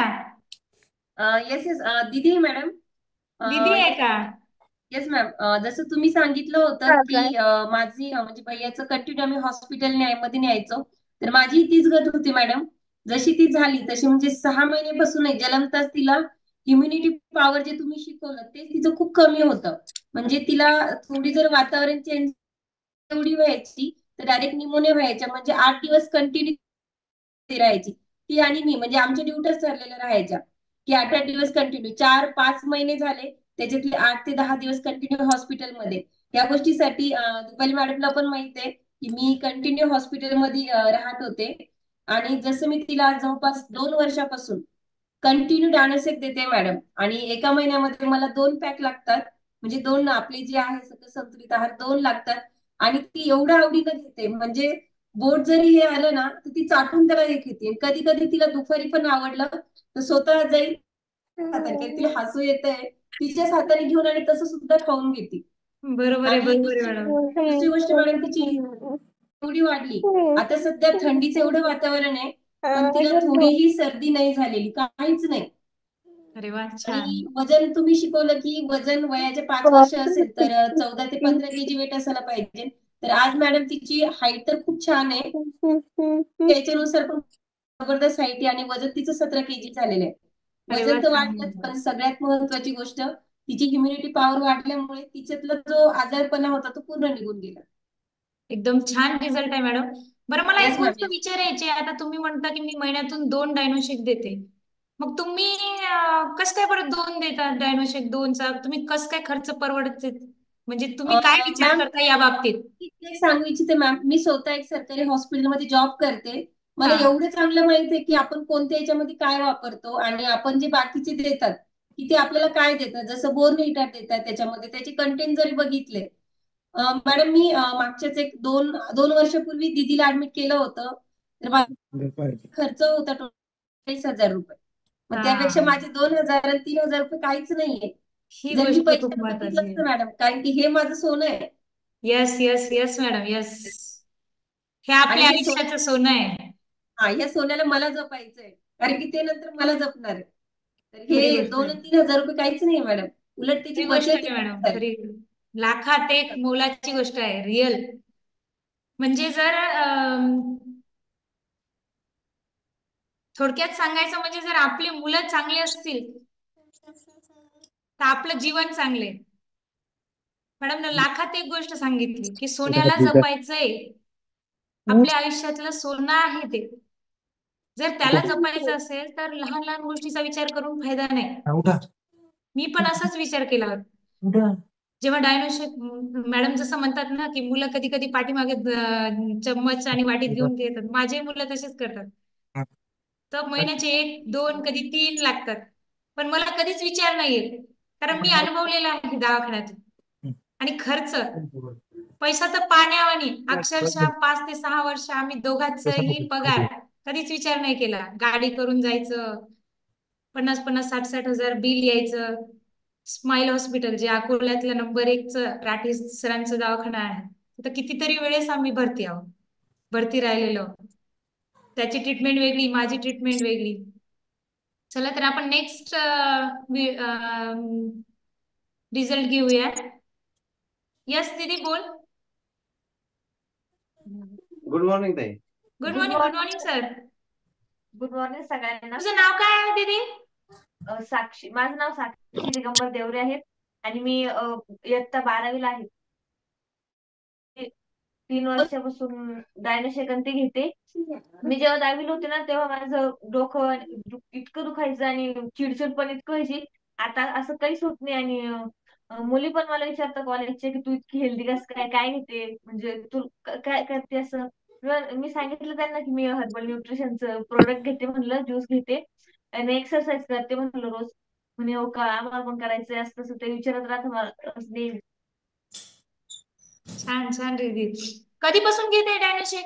[SPEAKER 2] येस येस दीदी मॅडम.
[SPEAKER 1] दीदी आहे का?
[SPEAKER 2] येस मॅम, जसं तुम्ही सांगितलं होतं की माझी म्हणजे भैयाचं कंटिन्यू आम्ही हॉस्पिटल मध्ये न्यायचो, तर माझी तीच गत होती मॅडम. जशी ती झाली तशी म्हणजे 6 महिन्यापासून जन्मताच तिला इम्युनिटी पॉवर जे तुम्ही शिकवलं ते तिचं खूप कमी होतं. म्हणजे तिला थोडी जर वातावरण चेंज एवढी व्हायची तर डायरेक्ट निमोनिया व्हायच्या. म्हणजे 8 दिवस कंटिन्यू राहायची ती आणि मी, म्हणजे आमच्या ड्युट्याच ठरलेल्या राहायच्या की 8-8 दिवस कंटिन्यू. 4-5 महिने झाले, त्याच्यातले 8 ते 10 दिवस कंटिन्यू हॉस्पिटलमध्ये. या गोष्टीसाठी रुपाली मॅडमला पण माहित आहे की मी कंटिन्यू हॉस्पिटलमध्ये राहत होते. आणि जसं मी तिला जवळपास 2 वर्षापासून कंटिन्यू डायनोसेक देते मॅडम. आणि एका महिन्यामध्ये मला 2 पॅक लागतात. म्हणजे 2 आपले जे आहे सगळं संतुलित आहार 2 लागतात. आणि ती एवढ्या आवडीनं घेते, म्हणजे बोट जरी हे आलं ना तर ती चाटून त्याला हे घेते. कधी कधी तिला दुपारी पण आवडलं तर स्वतः जाईल हाताने, तिला हसू येतंय, तिच्याच हाताने घेऊन आणि तसं सुद्धा खाऊन घेते.
[SPEAKER 1] बरोबर आहे,
[SPEAKER 2] आणि
[SPEAKER 1] बरोबर आहे मॅडम.
[SPEAKER 2] दुसरी गोष्ट मॅडम, तिची एवढी वाढली. आता सध्या थंडीचं एवढं वातावरण आहे, पण तिला थोडीही सर्दी नाही झालेली, काहीच नाही.
[SPEAKER 1] अरे वा, छान.
[SPEAKER 2] आणि वजन तुम्ही शिकवलं की वजन वयाच्या 5 वर्ष असेल तर 14 ते 15 केजी वेट असायला पाहिजे. तर आज मॅडम तिची हाईट तर खूप छान आहे, त्याच्यानुसार पण जबरदस्त हाईट आहे. आणि वजन तिचं 17 केजी झालेलं आहे.
[SPEAKER 1] अरे वा,
[SPEAKER 2] वजन तर वाढलंच,
[SPEAKER 1] छान.
[SPEAKER 2] पण सगळ्यात महत्वाची गोष्ट तिची इम्युनिटी पॉवर वाढल्यामुळे तिच्यातला जो आजारपणा होता तो पूर्ण निघून गेला.
[SPEAKER 1] एकदम छान रिझल्ट आहे मॅडम. बरं, मला एक
[SPEAKER 2] येस मॅम,
[SPEAKER 1] गोष्ट विचारायची आहे. आता तुम्ही म्हणता की मी महिन्यातून 2 डायनोशेक देते, मग तुम्ही कसं काय बरं 2 देतात डायनोशेक 2चा? तुम्ही कसं काय खर्च परवडते? म्हणजे तुम्ही काय विचार
[SPEAKER 2] मॅम
[SPEAKER 1] करता या बाबतीत?
[SPEAKER 2] एक सांगू इच्छिते मॅम, मी स्वतः एक सरकारी हॉस्पिटलमध्ये जॉब करते. मला
[SPEAKER 1] हा,
[SPEAKER 2] एवढं चांगलं माहित आहे की आपण कोणत्या याच्यामध्ये काय वापरतो आणि आपण जे बाकीचे देतात की ते आपल्याला काय देतात. जसं बोर्नव्हिटा देतात, त्याच्यामध्ये त्याचे कंटेंट जरी बघितले मॅडम, मी मागच्याच एक 2 वर्षापूर्वी दीदीला ऍडमिट केलं होतं, तर माझा खर्च होता 40,000 रुपये. मग त्यापेक्षा
[SPEAKER 1] हा,
[SPEAKER 2] माझे 2,000 आणि 3,000 रुपये काहीच नाहीये
[SPEAKER 1] ही
[SPEAKER 2] जर मी
[SPEAKER 1] गोष्ट खूप
[SPEAKER 2] पैशाला बघितलं
[SPEAKER 1] महत्वाची आहे.
[SPEAKER 2] असतं मॅडम, कारण की हे माझं सोनं आहे.
[SPEAKER 1] Yes yes yes madam, yes. हे आपल्या
[SPEAKER 2] आणि हे
[SPEAKER 1] आयुष्याचं सोनं आहे.
[SPEAKER 2] या सोन्याला मला जपायचंय, कारण की ते नंतर मला जपणार आहे. तर
[SPEAKER 1] खरी
[SPEAKER 2] हे
[SPEAKER 1] गोष्ट
[SPEAKER 2] 2
[SPEAKER 1] आहे.
[SPEAKER 2] आणि 3,000 रुपये काहीच नाही मॅडम, उलट त्याची
[SPEAKER 1] खरी
[SPEAKER 2] बचत
[SPEAKER 1] गोष्ट आहे
[SPEAKER 2] आहे खूप
[SPEAKER 1] मॅडम,
[SPEAKER 2] सारी.
[SPEAKER 1] खरी. लाखात एक मोलाची गोष्ट आहे, रिअल. म्हणजे जर थोडक्यात सांगायचं म्हणजे जर आपली मुलं चांगली असतील तर आपलं जीवन चांगले. मॅडम लाखात एक गोष्ट सांगितली की सोन्याला जपायचंय. आपल्या आयुष्यातलं सोनं आहे ते. जर त्याला जपायचं असेल तर लहान लहान गोष्टीचा विचार करून फायदा नाही. मी पण असाच विचार केला होता जेव्हा डायनोशेक मॅडम जसं म्हणतात ना की मुलं कधी कधी पाठीमागे चम्मच आणि वाटीत घेऊन येतात. माझे मुलं तसेच करतात. तर महिन्याचे 1, 2 कधी 3 लागतात. पण मला कधीच विचार नाही येत, कारण मी अनुभवलेला आहे दवाखान्यात. आणि खर्च पैसा तर पाण्यावानी, अक्षरशः 5 ते 6 वर्ष आम्ही दोघांचाही पगार कधीच विचार नाही केला. गाडी करून जायचं, 50-50, 60-60 हजार बिल यायचं. स्माईल हॉस्पिटल जे अकोल्यातलं नंबर 1चं राठी सरांचं दवाखाना आहे, तिथं कितीतरी वेळेस आम्ही भरती राहिलेलो. त्याची ट्रीटमेंट वेगळी, माझी ट्रीटमेंट वेगळी. चला तर आपण नेक्स्ट रिझल्ट घेऊया. यस दीदी बोल.
[SPEAKER 4] गुड मॉर्निंग ताई.
[SPEAKER 1] Good morning. Good morning sir.
[SPEAKER 5] Good morning सगळ्यांना.
[SPEAKER 1] तुझं नाव काय आहे दीदी?
[SPEAKER 5] साक्षी. माझं नाव साक्षी दिगंबर देवरे आहे आणि मी इयत्ता 12वीला आहे. 3 वर्षापासून डायनोशेकंती घेते. मी जेव्हा 10वीला होते ना तेव्हा माझं डोकं इतकं दुखायचं आणि चिडचिड पण इतकं व्हायची. आता असं काहीच होत नाही. आणि मुली पण मला विचारतात कॉलेजचे की तू इतकी हेल्दी कसं काय, काय घेते, म्हणजे तू काय करते असं. मी सांगितलं त्यांना की मी हर्बल न्यूट्रिशनचं प्रोडक्ट घेते, म्हणलं ज्यूस घेते आणि एक्सरसाइज करते म्हणलं रोज. म्हणे हो का, आम्हाला पण करायचंय असं तसं ते विचारत राहतं मला नेहमी.
[SPEAKER 1] छान छान दीदी. कधीपासून घेते डायनोशेक?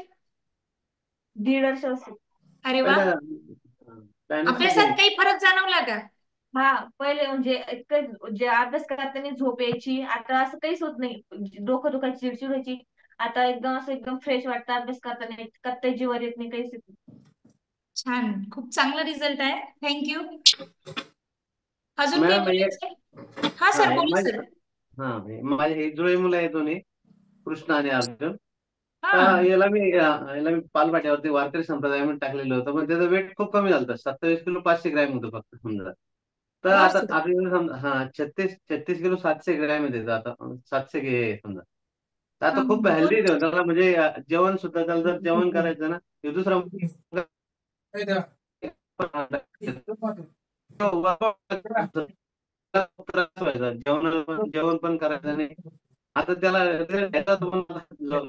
[SPEAKER 5] 1.5 वर्ष असं.
[SPEAKER 1] अरे वा. अभ्यासात काही फरक जाणवला का?
[SPEAKER 5] हा, पहिले म्हणजे इतकं जे अभ्यास करताना झोप यायची, आता असं काहीच होत नाही. डोकं दुखायची, चिडचिड व्हायची. आता एकदम फ्रेश वाटतं अभ्यास करताना, कत्ताही जीवावर येत नाही, काहीच येत नाही.
[SPEAKER 1] छान, खूप चांगला रिझल्ट आहे. थँक्यू. अजून काही
[SPEAKER 4] मॅडम
[SPEAKER 1] बोलायचंय? हा सर बोला सर.
[SPEAKER 4] माझे हे जुळे मुलं आहेत दोन्ही, कृष्ण आणि अर्जुन.
[SPEAKER 1] हा
[SPEAKER 4] तर याला मी पालपाट्यावरती वारकरी संप्रदायामध्ये टाकलेलं होतं, पण त्याचं वेट खूप कमी झालं, 27 किलो 500 ग्रॅम होतं फक्त समजा. तर
[SPEAKER 1] वा
[SPEAKER 4] आता
[SPEAKER 1] सर.
[SPEAKER 4] आपल्याला समजा 36 किलो 700 ग्रॅम येते आता, 700 समजा. तर
[SPEAKER 1] हा,
[SPEAKER 4] आता खूप
[SPEAKER 1] दोन.
[SPEAKER 4] हेल्दी त्याला, म्हणजे जेवण सुद्धा त्याला जर जेवण करायचं ना, हे दुसरा त्रास व्हायचा, जेवण पण करायचं नाही. आता त्याला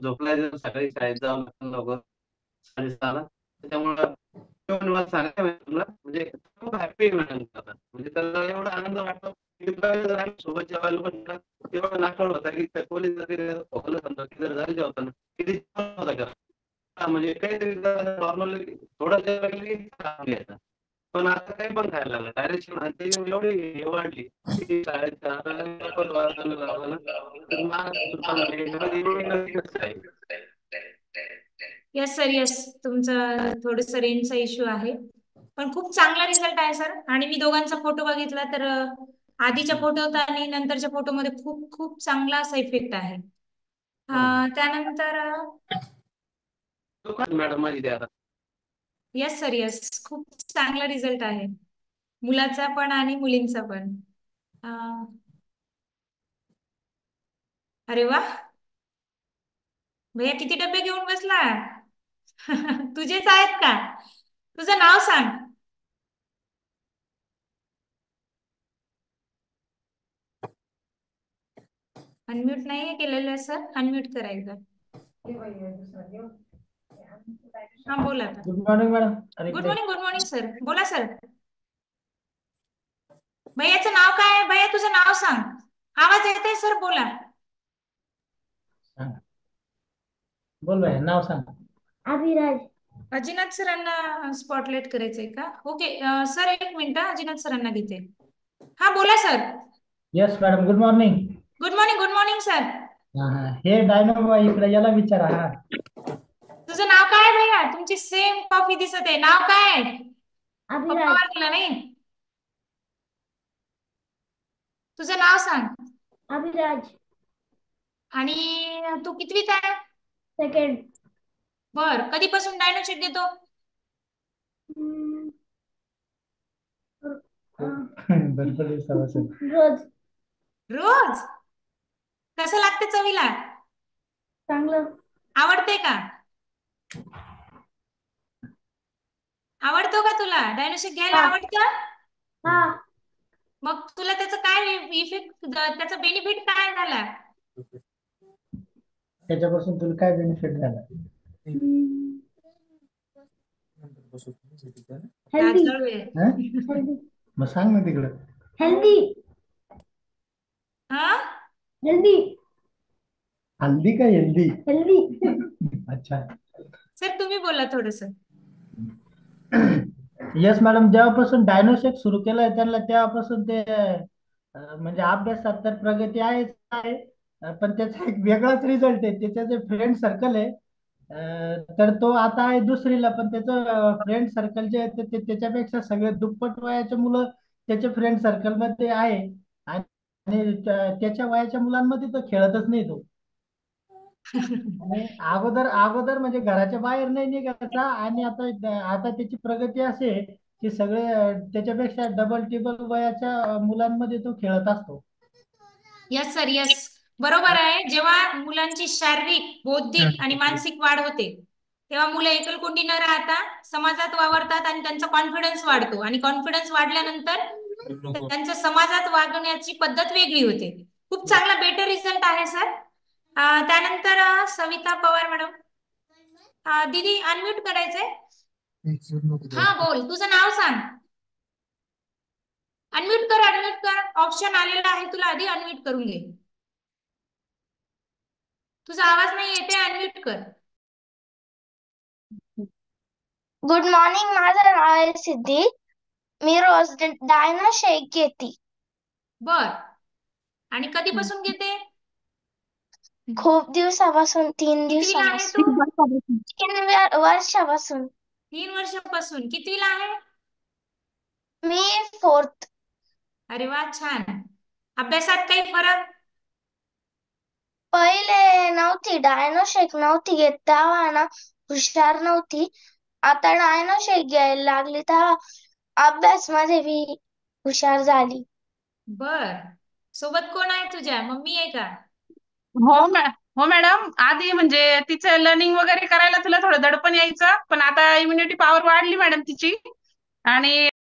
[SPEAKER 4] झोपलाय, सकाळी शाळेत जावं लागतं लवकर 6:30ला. त्याच्यामुळं मला सांगायचं म्हणजे तुला, म्हणजे खूप हॅपी मॅडम आता. म्हणजे त्याला एवढा आनंद वाटतो की सोबत जेवायला पण तेवढा नाकळ होता की पोलीस खोकलं समजा की जर झालं जेवताना किती छान होता का. म्हणजे काहीतरी नॉर्मल थोडा जेवायला की घ्यायचा. पण आता काही पण खायला लागलं डायरेक्ट. ते एवढी हे वाढली की शाळेत
[SPEAKER 1] यस सर, यस. तुमचा थोडस रेंजचा इश्यू आहे, पण खूप चांगला रिझल्ट आहे सर. आणि मी दोघांचा फोटो बघितला तर आधीच्या फोटोत आणि नंतरच्या फोटोमध्ये खूप खूप चांगला असा इफेक्ट आहे. त्यानंतर
[SPEAKER 4] मॅडम माझी द्या आता.
[SPEAKER 1] Yes sir, yes. खूप चांगला रिझल्ट आहे, मुलाचा पण आणि मुलींचा पण. अं, अरे वा भैया, किती डबे घेऊन बसला? तुझेच आहेत का? तुझं नाव सांग. अनम्यूट नाहीये केलेलं सर, अनम्यूट करायचं. हा बोला आता.
[SPEAKER 6] Good morning madam.
[SPEAKER 1] Good morning. Good morning sir. बोला सर. भैयाचं नाव काय आहे? भैया तुझं नाव सांग. आवाज येतोय सर, बोला.
[SPEAKER 6] बोल भाई, नाव सांग.
[SPEAKER 7] अभिराज.
[SPEAKER 1] अजिनाथ सरांना स्पॉटलाइट करायचंय का? Okay sir, 1 minute. अजिनाथ सरांना घेते. हा बोला sir.
[SPEAKER 6] Yes madam, good morning.
[SPEAKER 1] Good morning. Good morning sir.
[SPEAKER 6] हे डायनो इकडे याला विचारा. हा,
[SPEAKER 1] तुझं नाव काय आहे भैया? तुमची सेम कॉफी दिसत आहे. नाव काय आहे? पप्पा
[SPEAKER 5] अभिराज.
[SPEAKER 1] ओळखलं नाही. तुझं नाव सांग.
[SPEAKER 5] अभिराज.
[SPEAKER 1] आणि तू कितवीत आहे?
[SPEAKER 5] सेकंड.
[SPEAKER 1] बर, कधीपासून डायनोशेक देतो?
[SPEAKER 6] भरपूर दिवसापासून.
[SPEAKER 5] रोज.
[SPEAKER 1] रोज. कसं लागते चवीला?
[SPEAKER 5] चांगलं.
[SPEAKER 1] आवडते का? आवडतो का तुला? डायनोशेक घ्यायला
[SPEAKER 5] हा.
[SPEAKER 1] आवडतं?
[SPEAKER 5] हा.
[SPEAKER 1] मग तुला त्याचं काय इफेक्ट, त्याचा बेनिफिट काय झाला?
[SPEAKER 6] त्याच्यापासून तुला काय बेनिफिट झाला?
[SPEAKER 5] हेल्दी.
[SPEAKER 1] लाजळू आहे.
[SPEAKER 5] हेल्दी.
[SPEAKER 6] मग सांग ना तिकडं.
[SPEAKER 5] हेल्दी.
[SPEAKER 1] हा?
[SPEAKER 5] हेल्दी.
[SPEAKER 6] हल्दी का हेल्दी?
[SPEAKER 5] हेल्दी.
[SPEAKER 6] अच्छा.
[SPEAKER 1] सर तुम्ही बोला थोडस.
[SPEAKER 6] येस मॅडम, जेव्हापासून डायनोशेक सुरू केलंय त्यांना तेव्हापासून ते म्हणजे अभ्यासात तर प्रगती आहेच आहे. पण त्याचा एक वेगळाच रिझल्ट आहे. त्याचा जे फ्रेंड सर्कल आहे तर तो आता आहे दुसरीला, पण त्याचं फ्रेंड सर्कल जे आहे ते त्याच्यापेक्षा सगळे दुप्पट वयाचे मुलं त्याच्या फ्रेंड सर्कल मध्ये आहे. आणि त्याच्या वयाच्या मुलांमध्ये तो खेळतच नाही तो. आणि अगोदर अगोदर म्हणजे घराच्या बाहेर नाही निघायचा, आणि आता आता त्याची प्रगती अशी आहे की सगळे त्याच्यापेक्षा डबल टिबल वयाच्या मुलांमध्ये तो खेळत असतो.
[SPEAKER 1] यस सर, यस, बरोबर आहे. जेव्हा मुलांची शारीरिक, बौद्धिक आणि मानसिक वाढ होते तेव्हा मुलं एकलकोंडी न राहता समाजात वावरतात आणि त्यांचा कॉन्फिडन्स वाढतो. आणि कॉन्फिडन्स वाढल्यानंतर त्यांच्या समाजात वागण्याची पद्धत वेगळी होते. खूप चांगला बेटर रिझल्ट आहे सर. त्यानंतर सविता पवार मॅडम. दीदी अनम्यूट करायचंय. हा बोल, तुझं नाव सांग. अनम्यूट कर, अनम्यूट कर. ऑप्शन आलेला आहे तुला, आधी अनम्यूट करून घे. तुझा आवाज नाही येते, अनम्यूट कर.
[SPEAKER 7] गुड मॉर्निंग, माझं नाव आहे सिद्धी. मी रोज डायनोशेक घेते.
[SPEAKER 1] बर, आणि कधीपासून घेते?
[SPEAKER 7] खूप दिवसापासून, 3
[SPEAKER 1] कितवीला आहे
[SPEAKER 7] दिवसापासून.
[SPEAKER 1] तू?
[SPEAKER 7] 3 वर्षापासून.
[SPEAKER 1] 3 वर्षापासून. कितवीला आहे?
[SPEAKER 7] मी 4th.
[SPEAKER 1] अरे वा, छान. अभ्यासात काही फरक?
[SPEAKER 7] पहिले नव्हती, डायनोशेक नव्हती घेत तेव्हा ना हुशार नव्हती. आता डायनोशेक घ्यायला लागली तेव्हा अभ्यास मध्ये बी हुशार झाली.
[SPEAKER 1] बर, सोबत कोण आहे तुझ्या? मम्मी आहे का?
[SPEAKER 8] हो मॅडम, आधी म्हणजे तिचं लर्निंग वगैरे करायला तुला थोडं दडपण यायचं, पण आता इम्युनिटी पॉवर वाढली मॅडम तिची. आणि